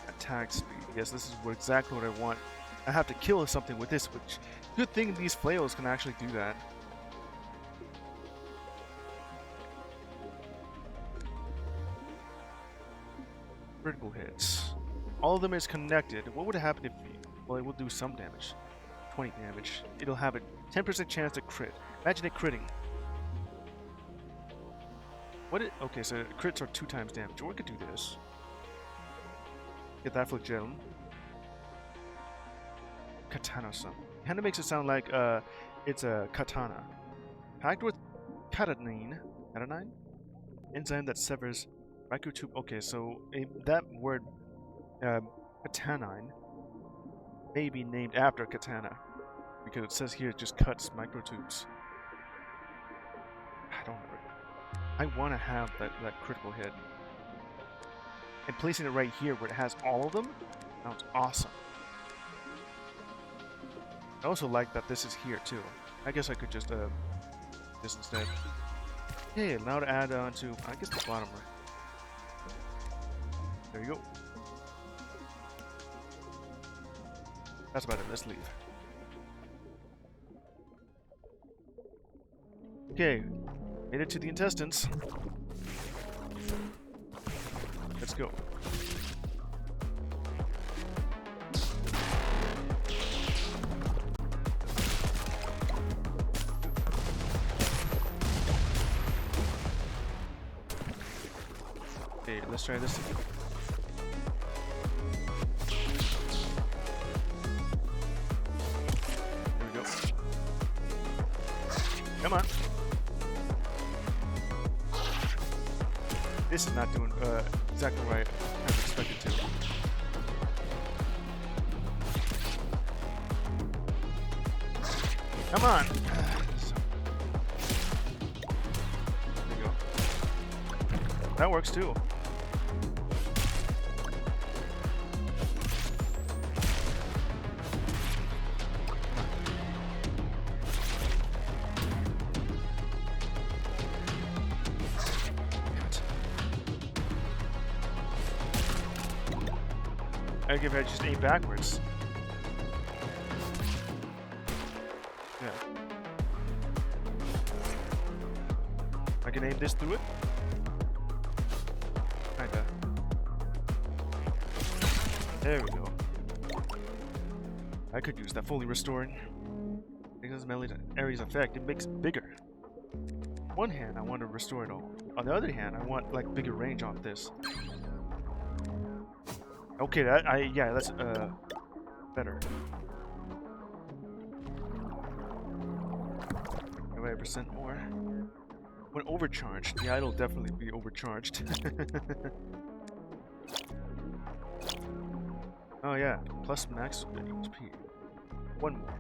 Attack speed. Yes, this is exactly what I want. I have to kill something with this, which good thing these flails can actually do that. Critical hits. All of them is connected. What would happen if... Well, it will do some damage. 20 damage. It'll have a 10% chance to crit. Imagine it critting. Okay, so crits are 2 times damage. Or we could do this. Get that flagellum. Katana son. Kinda makes it sound like it's a katana. Packed with catanine. Catanine? Enzyme that severs microtube. Okay, so that word catanine may be named after katana. Because it says here it just cuts microtubes. I don't know. I want to have that critical hit. And placing it right here where it has all of them sounds awesome. I also like that this is here too. I guess I could just this instead. Okay, now to add on to I guess the bottom right. There you go. That's about it. Let's leave. Okay, made it to the intestines. Let's go. Okay, let's try this again. There we go. Come on. This is not doing exactly right as expected to. Come on! There you go. That works too. I give it just aim backwards. Yeah. I can aim this through it? Kinda. There we go. I could use that fully restored. Because melee area's effect, it makes it bigger. On one hand, I want to restore it all. On the other hand, I want like bigger range off this. Okay, yeah, that's better. 5% more. When overcharged, yeah, it'll definitely be overcharged. Oh yeah, plus max HP. One more.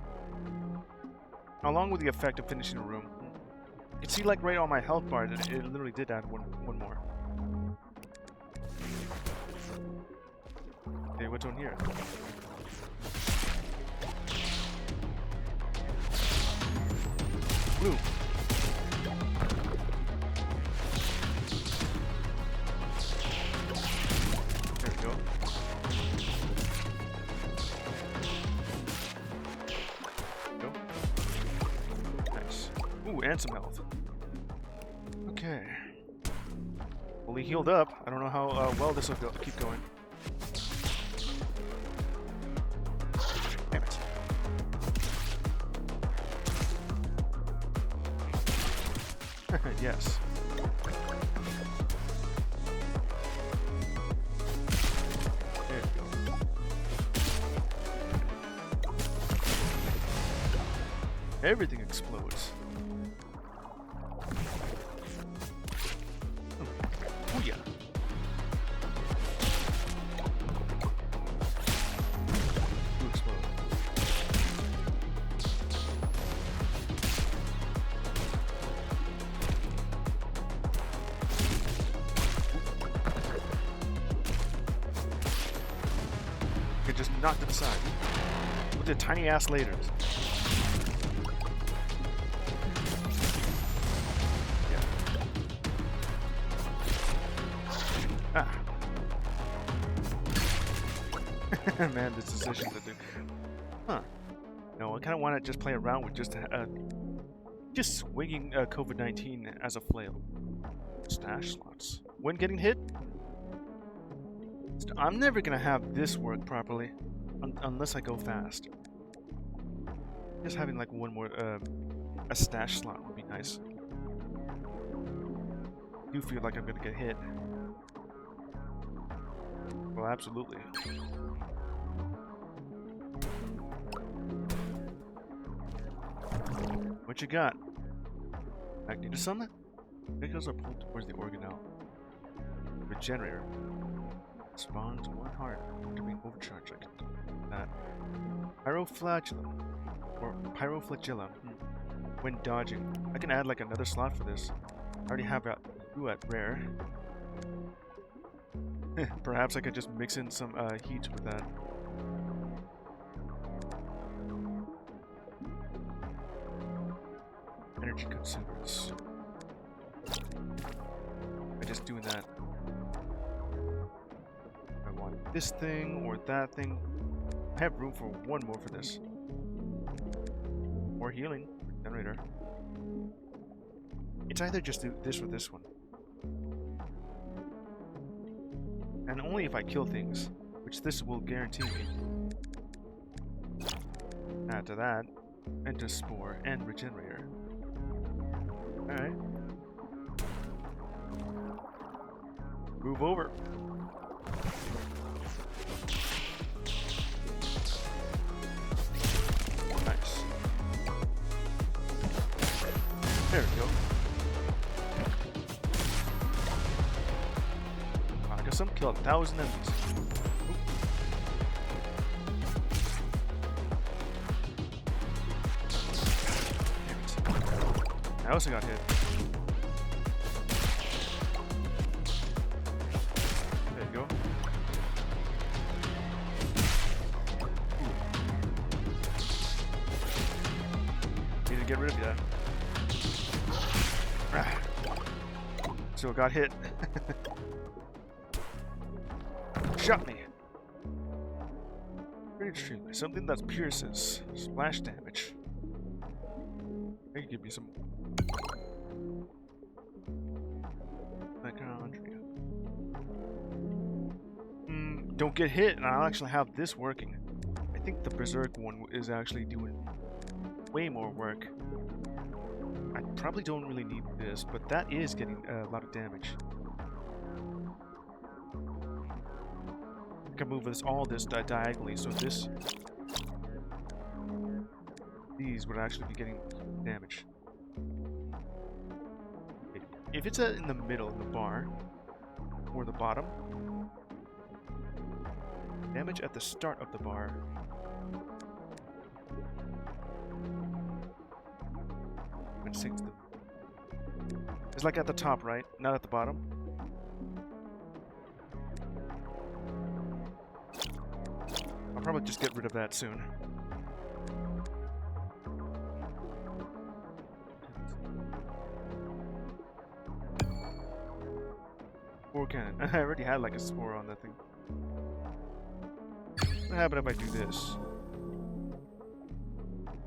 Along with the effect of finishing a room. You can see like right on my health bar, it literally did add one more. Okay, what's on here? Blue. There we go. Nice. Ooh, and some health. Okay. Fully healed up. I don't know how well this will keep going. Yes. There we go. Everything explodes. Oh yeah. You explode. Just knocked it aside. What the tiny ass lasers. Yeah. Ah. Man, this decision to do. Huh. No, I kind of want to just play around with just swinging COVID-19 as a flail. Stash slots. When getting hit? I'm never gonna have this work properly unless I go fast. Just having like one more a stash slot would be nice. I do feel like I'm gonna get hit. Well, absolutely. What you got? Magneto Summit? Vehicles are pulled towards the organelle. Regenerator. Spawns one heart after being overcharged. I can do that. Pyroflagellum. Or Pyroflagellum. When dodging. I can add like another slot for this. I already have two at rare. Perhaps I could just mix in some heat with that. Energy consumers. I'm just doing that. I want this thing or that thing. I have room for one more for this. More healing. Generator. It's either just do this or this one. And only if I kill things, which this will guarantee me. Add to that, and to Spore and Regenerator. Alright. Move over. Nice. There we go. I guess I'm killed 1,000 enemies. Oop. I also got hit. There you go. Need to get rid of that. So I got hit. Shot me. Very extremely. Something that pierces. Splash damage. Maybe give me some. Don't get hit, and I'll actually have this working. I think the Berserk one is actually doing way more work. I probably don't really need this, but that is getting a lot of damage. I can move all this diagonally, so these would actually be getting damage. If it's in the middle of the bar, or the bottom, damage at the start of the bar. It's like at the top, right? Not at the bottom. I'll probably just get rid of that soon. Spore cannon. I already had like a spore on that thing. What happens if I do this?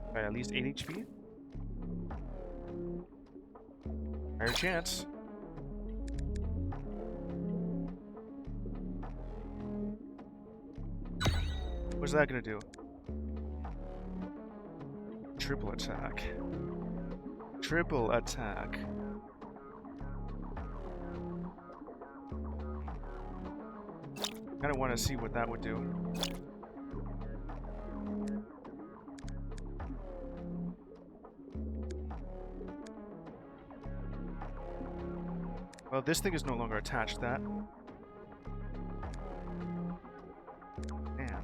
Alright, at least 8 HP? Higher chance. What's that gonna do? Triple attack. Triple attack. I kinda wanna see what that would do. Well, this thing is no longer attached to that. Man.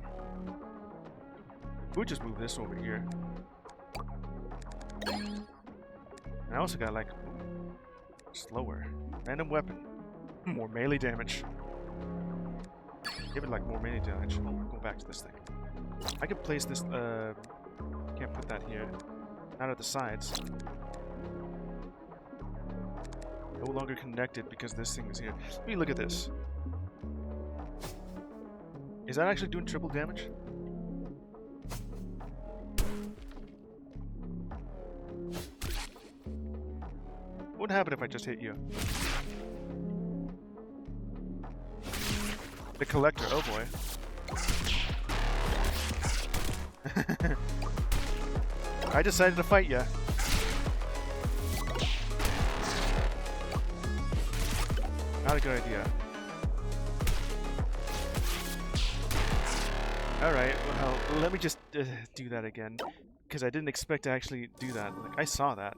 We'll just move this over here. And I also got like slower. Random weapon. More melee damage. Give it like more melee damage. Oh, go back to this thing. I could place this, can't put that here. Not at the sides. No longer connected because this thing is here. Let me look at this. Is that actually doing triple damage? What would happen if I just hit you? The collector, oh boy. I decided to fight ya. Not a good idea. Alright, well, let me just do that again. Because I didn't expect to actually do that. Like, I saw that.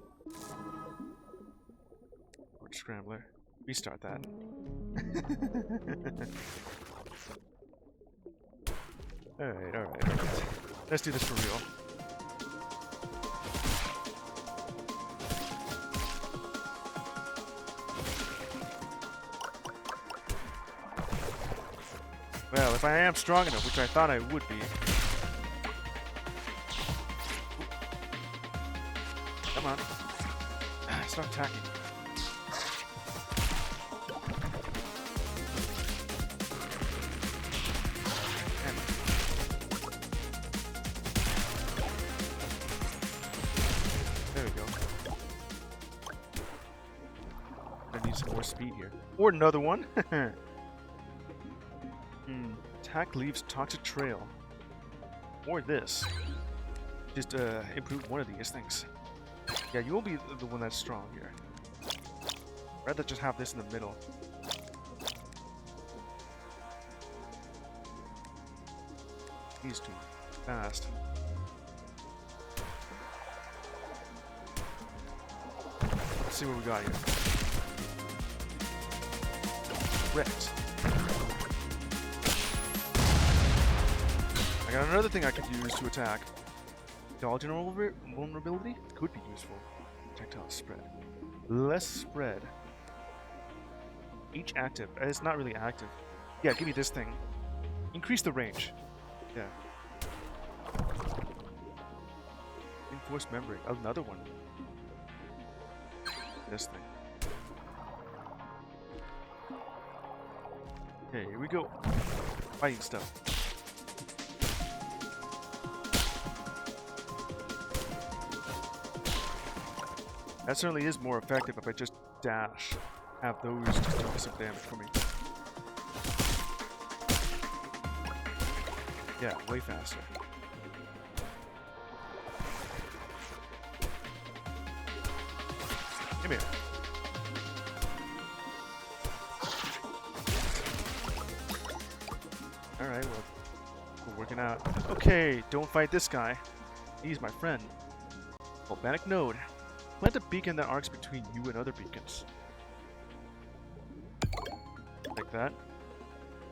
Word scrambler. Restart that. Alright. Let's do this for real. Well, if I am strong enough, which I thought I would be. Come on. Start attacking. There we go. I need some more speed here. Or another one. Attack leaves toxic trail. Or this. Just improve one of these things. Yeah, you will be the one that's strong here. I'd rather just have this in the middle. He's too fast. Let's see what we got here. Wrecked. I got another thing I could use to attack. Dodge and vulnerability could be useful. Projectile spread. Less spread. Each active. It's not really active. Yeah, give me this thing. Increase the range. Yeah. Reinforced memory. Another one. This thing. Okay, here we go. Fighting stuff. That certainly is more effective if I just dash. Have those just do some damage for me. Yeah, way faster. Come here. Alright, well, we're working out. Okay, don't fight this guy. He's my friend. Volcanic node. Plant a beacon that arcs between you and other beacons. Like that.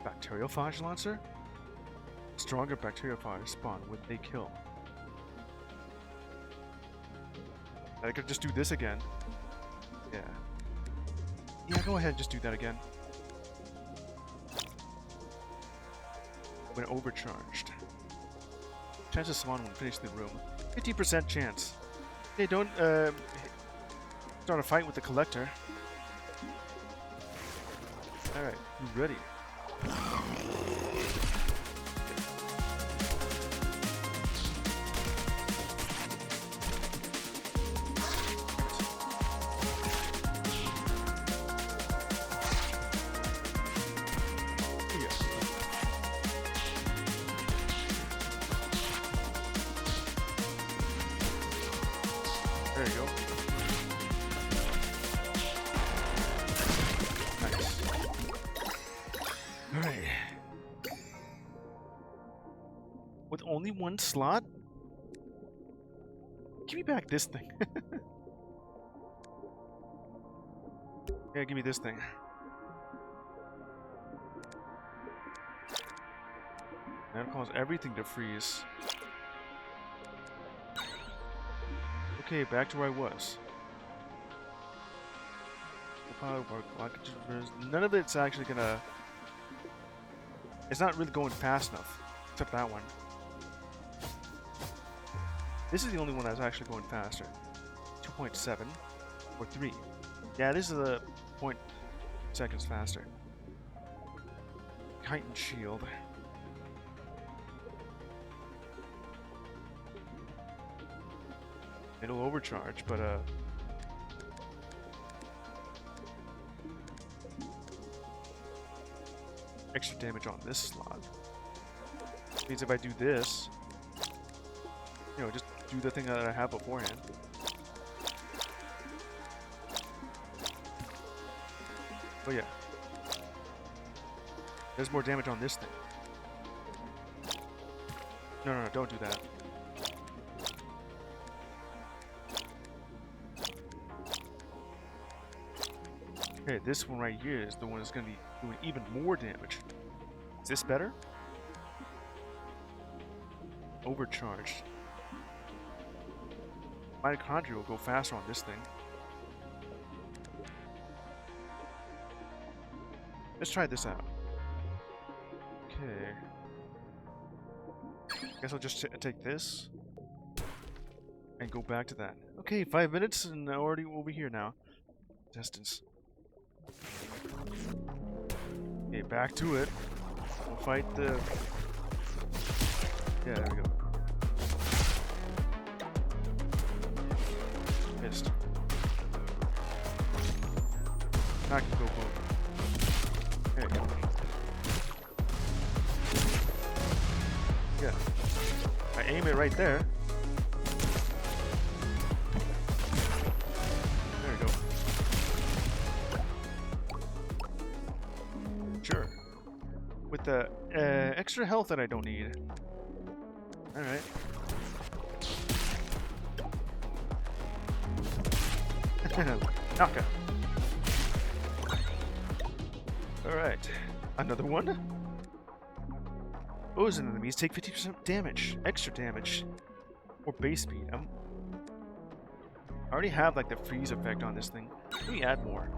Bacteriophage lancer? Stronger bacteriophage spawn when they kill. I could just do this again. Yeah. Yeah, go ahead and just do that again. When overcharged. Chance to spawn when finished in the room. 50% chance. Hey, don't start a fight with the collector. Alright, you ready? There you go. Nice. Alright. With only one slot? Give me back this thing. Yeah, give me this thing. That'll cause everything to freeze. Okay, back to where I was. None of it's actually gonna It's not really going fast enough, except that one. This is the only one that's actually going faster. 2.7 or 3. Yeah, this is a 0.2 faster. Heightened shield. It'll overcharge, but extra damage on this slot. Means if I do this, you know, just do the thing that I have beforehand. But yeah, there's more damage on this thing. No, don't do that. Okay, this one right here is the one that's going to be doing even more damage. Is this better? Overcharged. Mitochondria will go faster on this thing. Let's try this out. Okay. Guess I'll just take this and go back to that. Okay, 5 minutes and already over here now. Distance. Okay, back to it. We'll fight the... Yeah, there we go. Missed. Not gonna go boom. There you go. Yeah. I aim it right there. There we go. Sure. With the extra health that I don't need. Alright. Knockout. Alright. Another one? Frozen enemies take 50% damage. Extra damage. Or base speed. I already have like the freeze effect on this thing. Let me add more.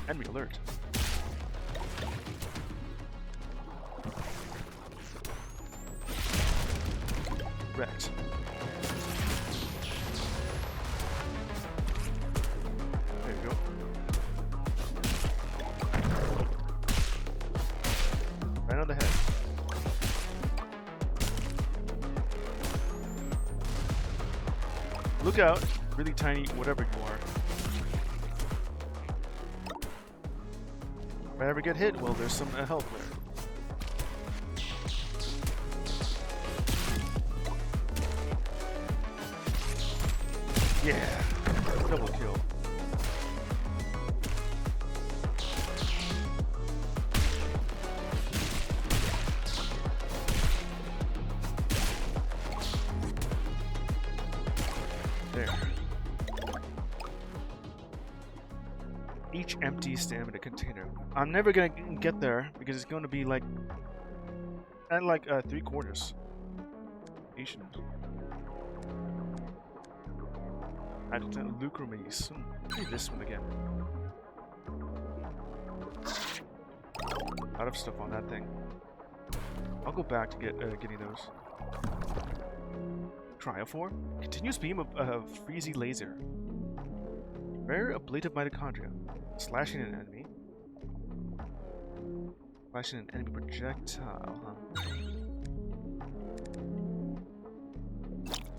Enemy alert. Wrecked. There you go. Right on the head. Look out, really tiny, whatever you are. If I ever get hit, well, there's some health there. Yeah, double kill. There. Each empty stamina container. I'm never gonna get there because it's going to be like at like 3/4. Patient. Lucromace. Maybe this one again. Out of stuff on that thing. I'll go back to getting those. Cryophore? Continuous beam of freezy laser. Rare ablative mitochondria. Slashing an enemy. Slashing an enemy projectile, huh?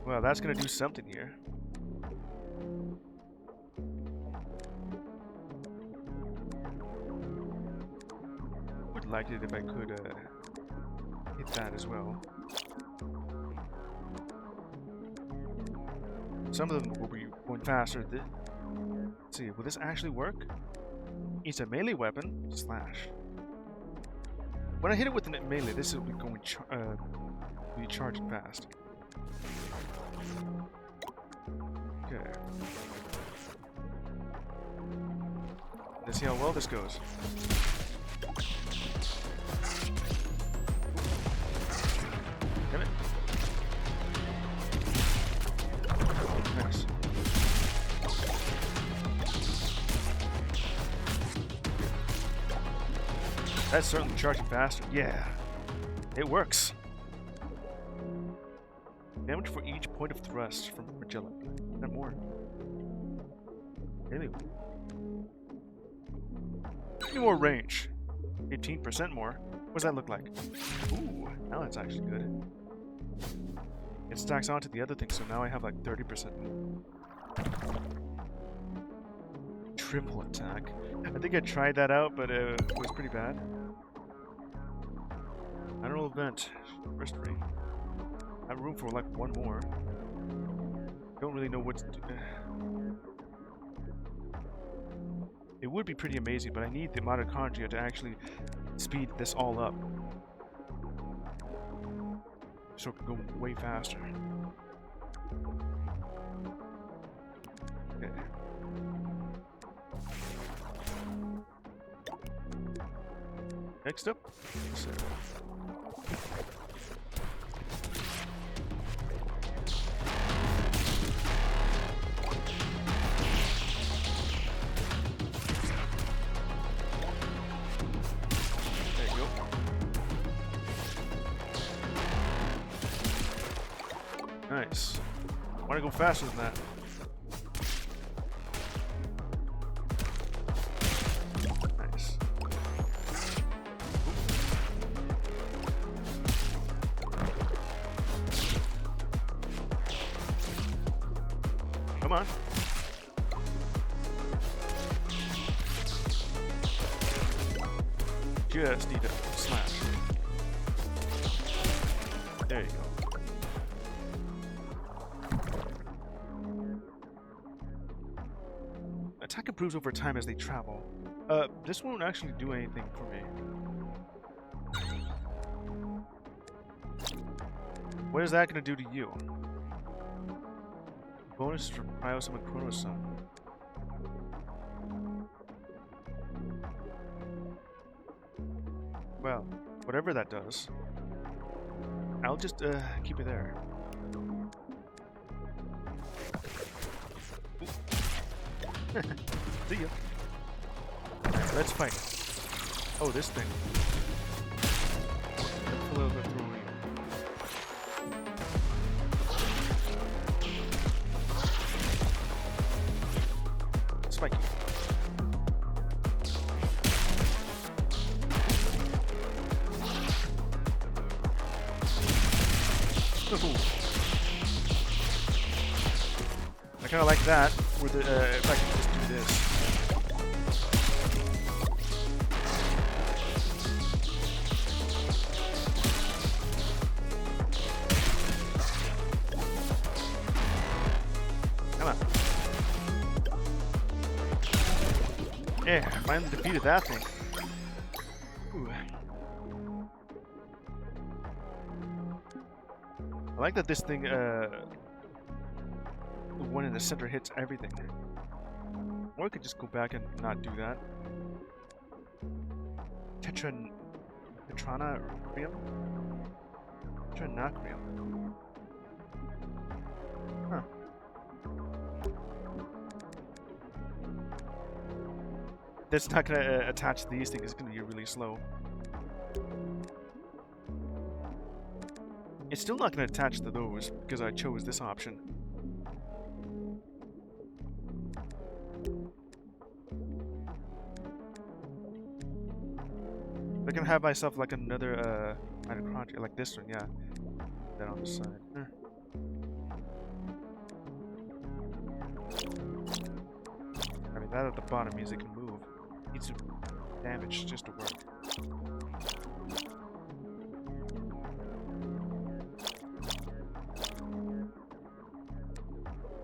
Well, that's gonna do something here. Would like it if I could hit that as well. Some of them will be going faster. Let's see, will this actually work? It's a melee weapon. Slash. When I hit it with a melee, this will be going be charging fast. Okay. Let's see how well this goes. Damn it. Nice. That's certainly charging faster. Yeah, it works. Damage for each point of thrust from Magellan. And more. Really? Give me more range. 18% more. What does that look like? Ooh, now that's actually good. It stacks onto the other thing, so now I have like 30% more. Triple attack. I think I tried that out, but it was pretty bad. Mineral event. First ring. I have room for like one more. Don't really know what to do. It would be pretty amazing, but I need the mitochondria to actually speed this all up. So it can go way faster. Okay. Next up. Nice. I want to go faster than that. Nice. Come on. Just need to slash. There you go. Attack improves over time as they travel. This won't actually do anything for me. What is that going to do to you? Bonus from Cryosum and Chronosum. Well, whatever that does, I'll just keep it there. See ya. Alright, let's fight. Oh, this thing. That's a little bit through here. Spiky. I kind of like that. With the, if I can just do this. Come on. Yeah, I finally defeated that thing. Ooh. I like that this thing, the one in the center hits everything. Or I could just go back and not do that. Tetranacryum? Tetranacryum. Huh. That's not gonna attach to these things, it's gonna be really slow. It's still not gonna attach to those because I chose this option. I can have myself like another mitochondria, like this one, yeah. That on the side. I mean, that at the bottom means it can move. It needs to damage just to work.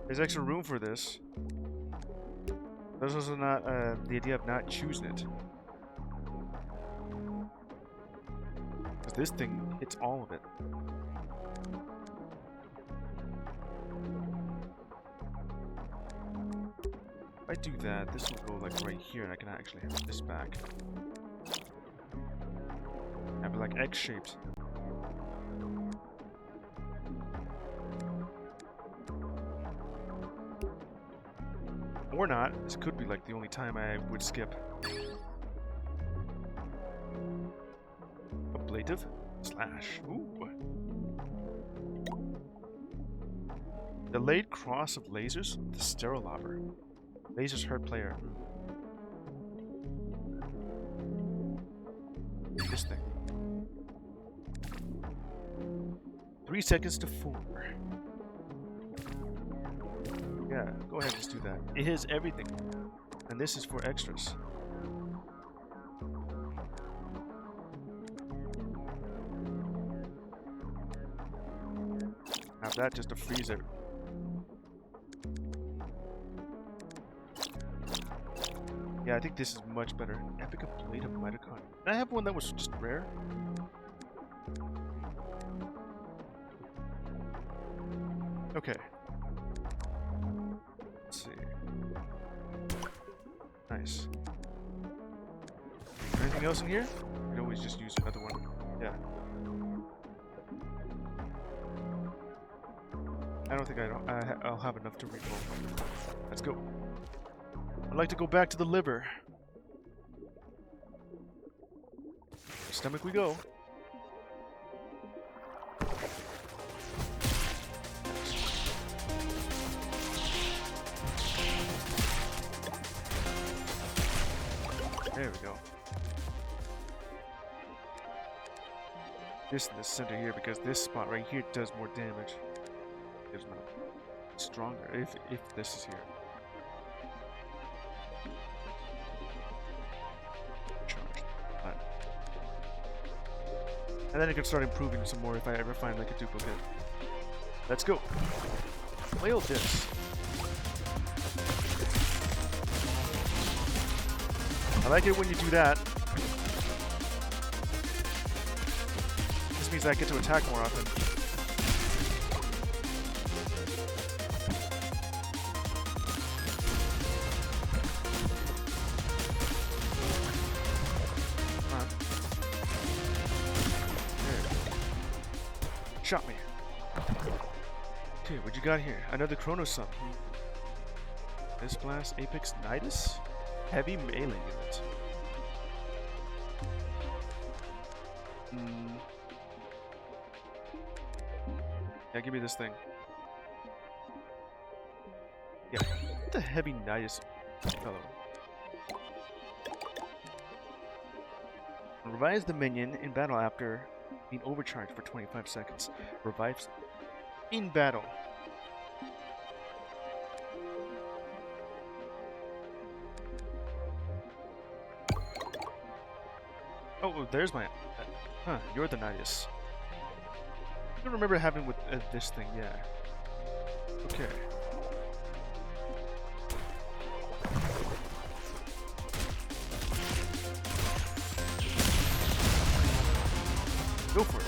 There's extra room for this. There's also not the idea of not choosing it. This thing hits all of it. If I do that, this will go like right here and I can actually have this back. Have it like egg-shaped. Or not. This could be like the only time I would skip. Creative slash. Ooh. Delayed cross of lasers with the sterilobber. Lasers hurt player. This thing. 3 seconds to 4. Yeah, go ahead, just do that. It hits everything. And this is for extras. Have that just to freeze it. Yeah, I think this is much better. Epic Blade of Mitochondria. Did I have one that was just rare? Okay. Let's see. Nice. Anything else in here? I can always just use another one. Yeah. I don't think I'll have enough to reroll. Let's go. I'd like to go back to the liver. Stomach we go. There we go. This in the center here because this spot right here does more damage. Gives me stronger if this is here. Charged. Right. And then I can start improving some more if I ever find like a duplicate. Let's go. Whale disc. I like it when you do that. This means I get to attack more often. Shot me. Okay, what you got here? Another Chronosum. This blast, Apex Nidus? Heavy melee unit. Yeah, give me this thing. Yeah, what the heavy Nidus fellow? Revives the minion in battle after being overcharged for 25 seconds. Revives in battle. Oh, there's my... Huh, you're the Nidus. I don't remember having with this thing, yeah. Okay. Go for it.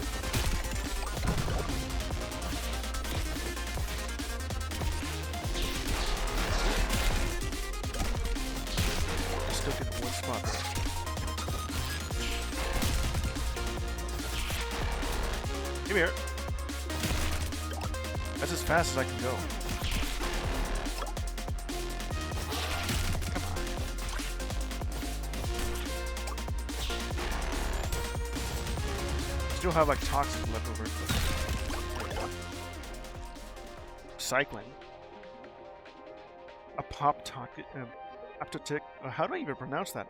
Stuck in one spot there. Come here. That's as fast as I can go. Come on. Still have like toxins left over. Cycling. A aptotic. How do I even pronounce that?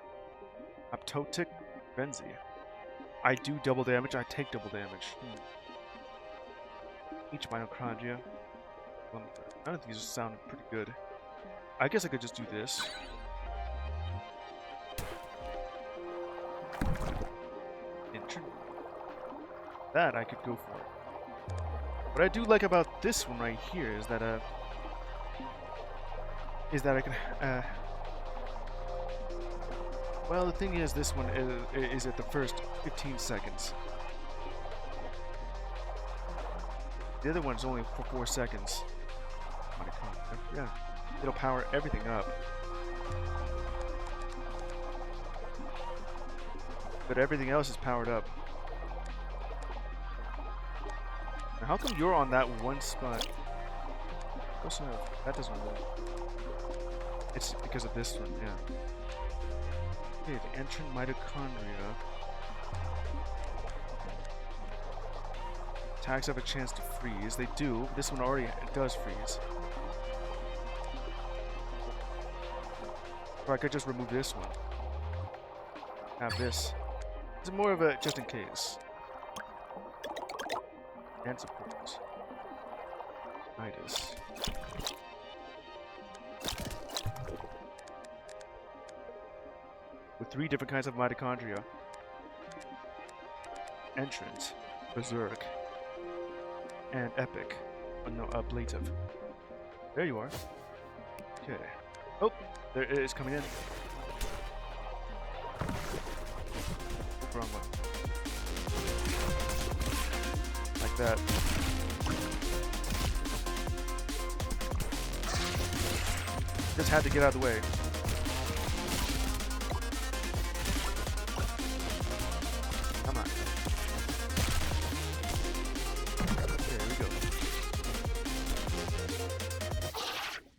Aptotic Benzi. I do double damage. I take double damage. Each mitochondria. None of these sound pretty good. I guess I could just do this. That I could go for. What I do like about this one right here is that I can well, the thing is, this one is at the first 15 seconds. The other one's only for 4 seconds. Yeah, it'll power everything up. But everything else is powered up. Now, how come you're on that one spot? That doesn't work. It's because of this one, yeah. Okay, the entrant mitochondria. attacks have a chance to freeze. They do. This one already does freeze. Or I could just remove this one. Have this. It's more of a just in case. And support. Midas. With 3 different kinds of mitochondria. Entrant, Berserk, and Epic. Oh no, Ablative. There you are. Okay. Oh, there it is coming in. Wrong one. Like that. Just had to get out of the way. Come on. There we go.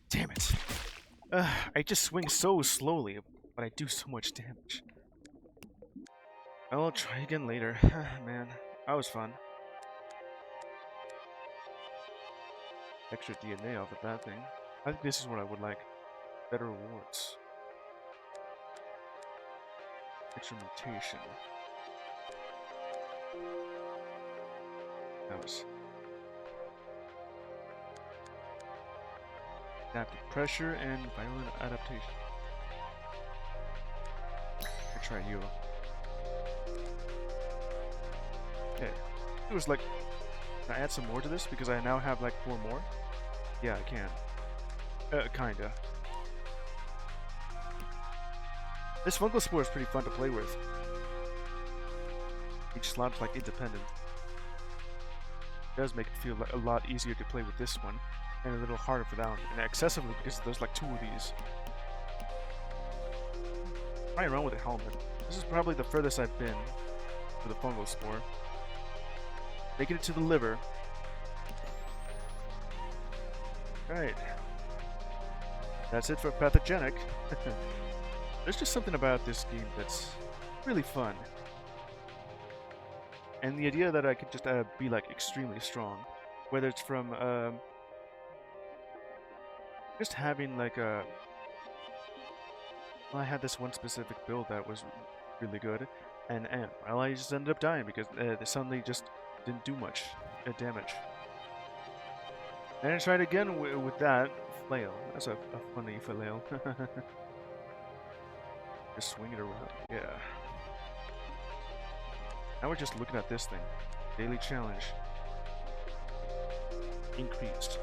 Damn it. I just swing so slowly, but I do so much damage. I'll try again later. Man, that was fun. Extra DNA off of that thing. I think this is what I would like. Better rewards. Instrumentation. That was... Adaptive pressure and violent adaptation. I try you. Okay. It was like... Can I add some more to this? Because I now have like 4 more? Yeah, I can. Kinda. This Fungal Spore is pretty fun to play with. Each slot is like independent. It does make it feel a lot easier to play with this one, and a little harder for that one, and excessively because there's like 2 of these. Flying around with a helmet. This is probably the furthest I've been for the Fungal Spore. Making it to the liver. Alright. That's it for Pathogenic. There's just something about this game that's really fun. And the idea that I could just be like extremely strong. Whether it's from just having like a... Well, I had this one specific build that was really good. And well, I just ended up dying because they suddenly just didn't do much damage. And I tried again with that flail. That's a funny flail. Just swing it around. Yeah. Now we're just looking at this thing. Daily challenge. Increased.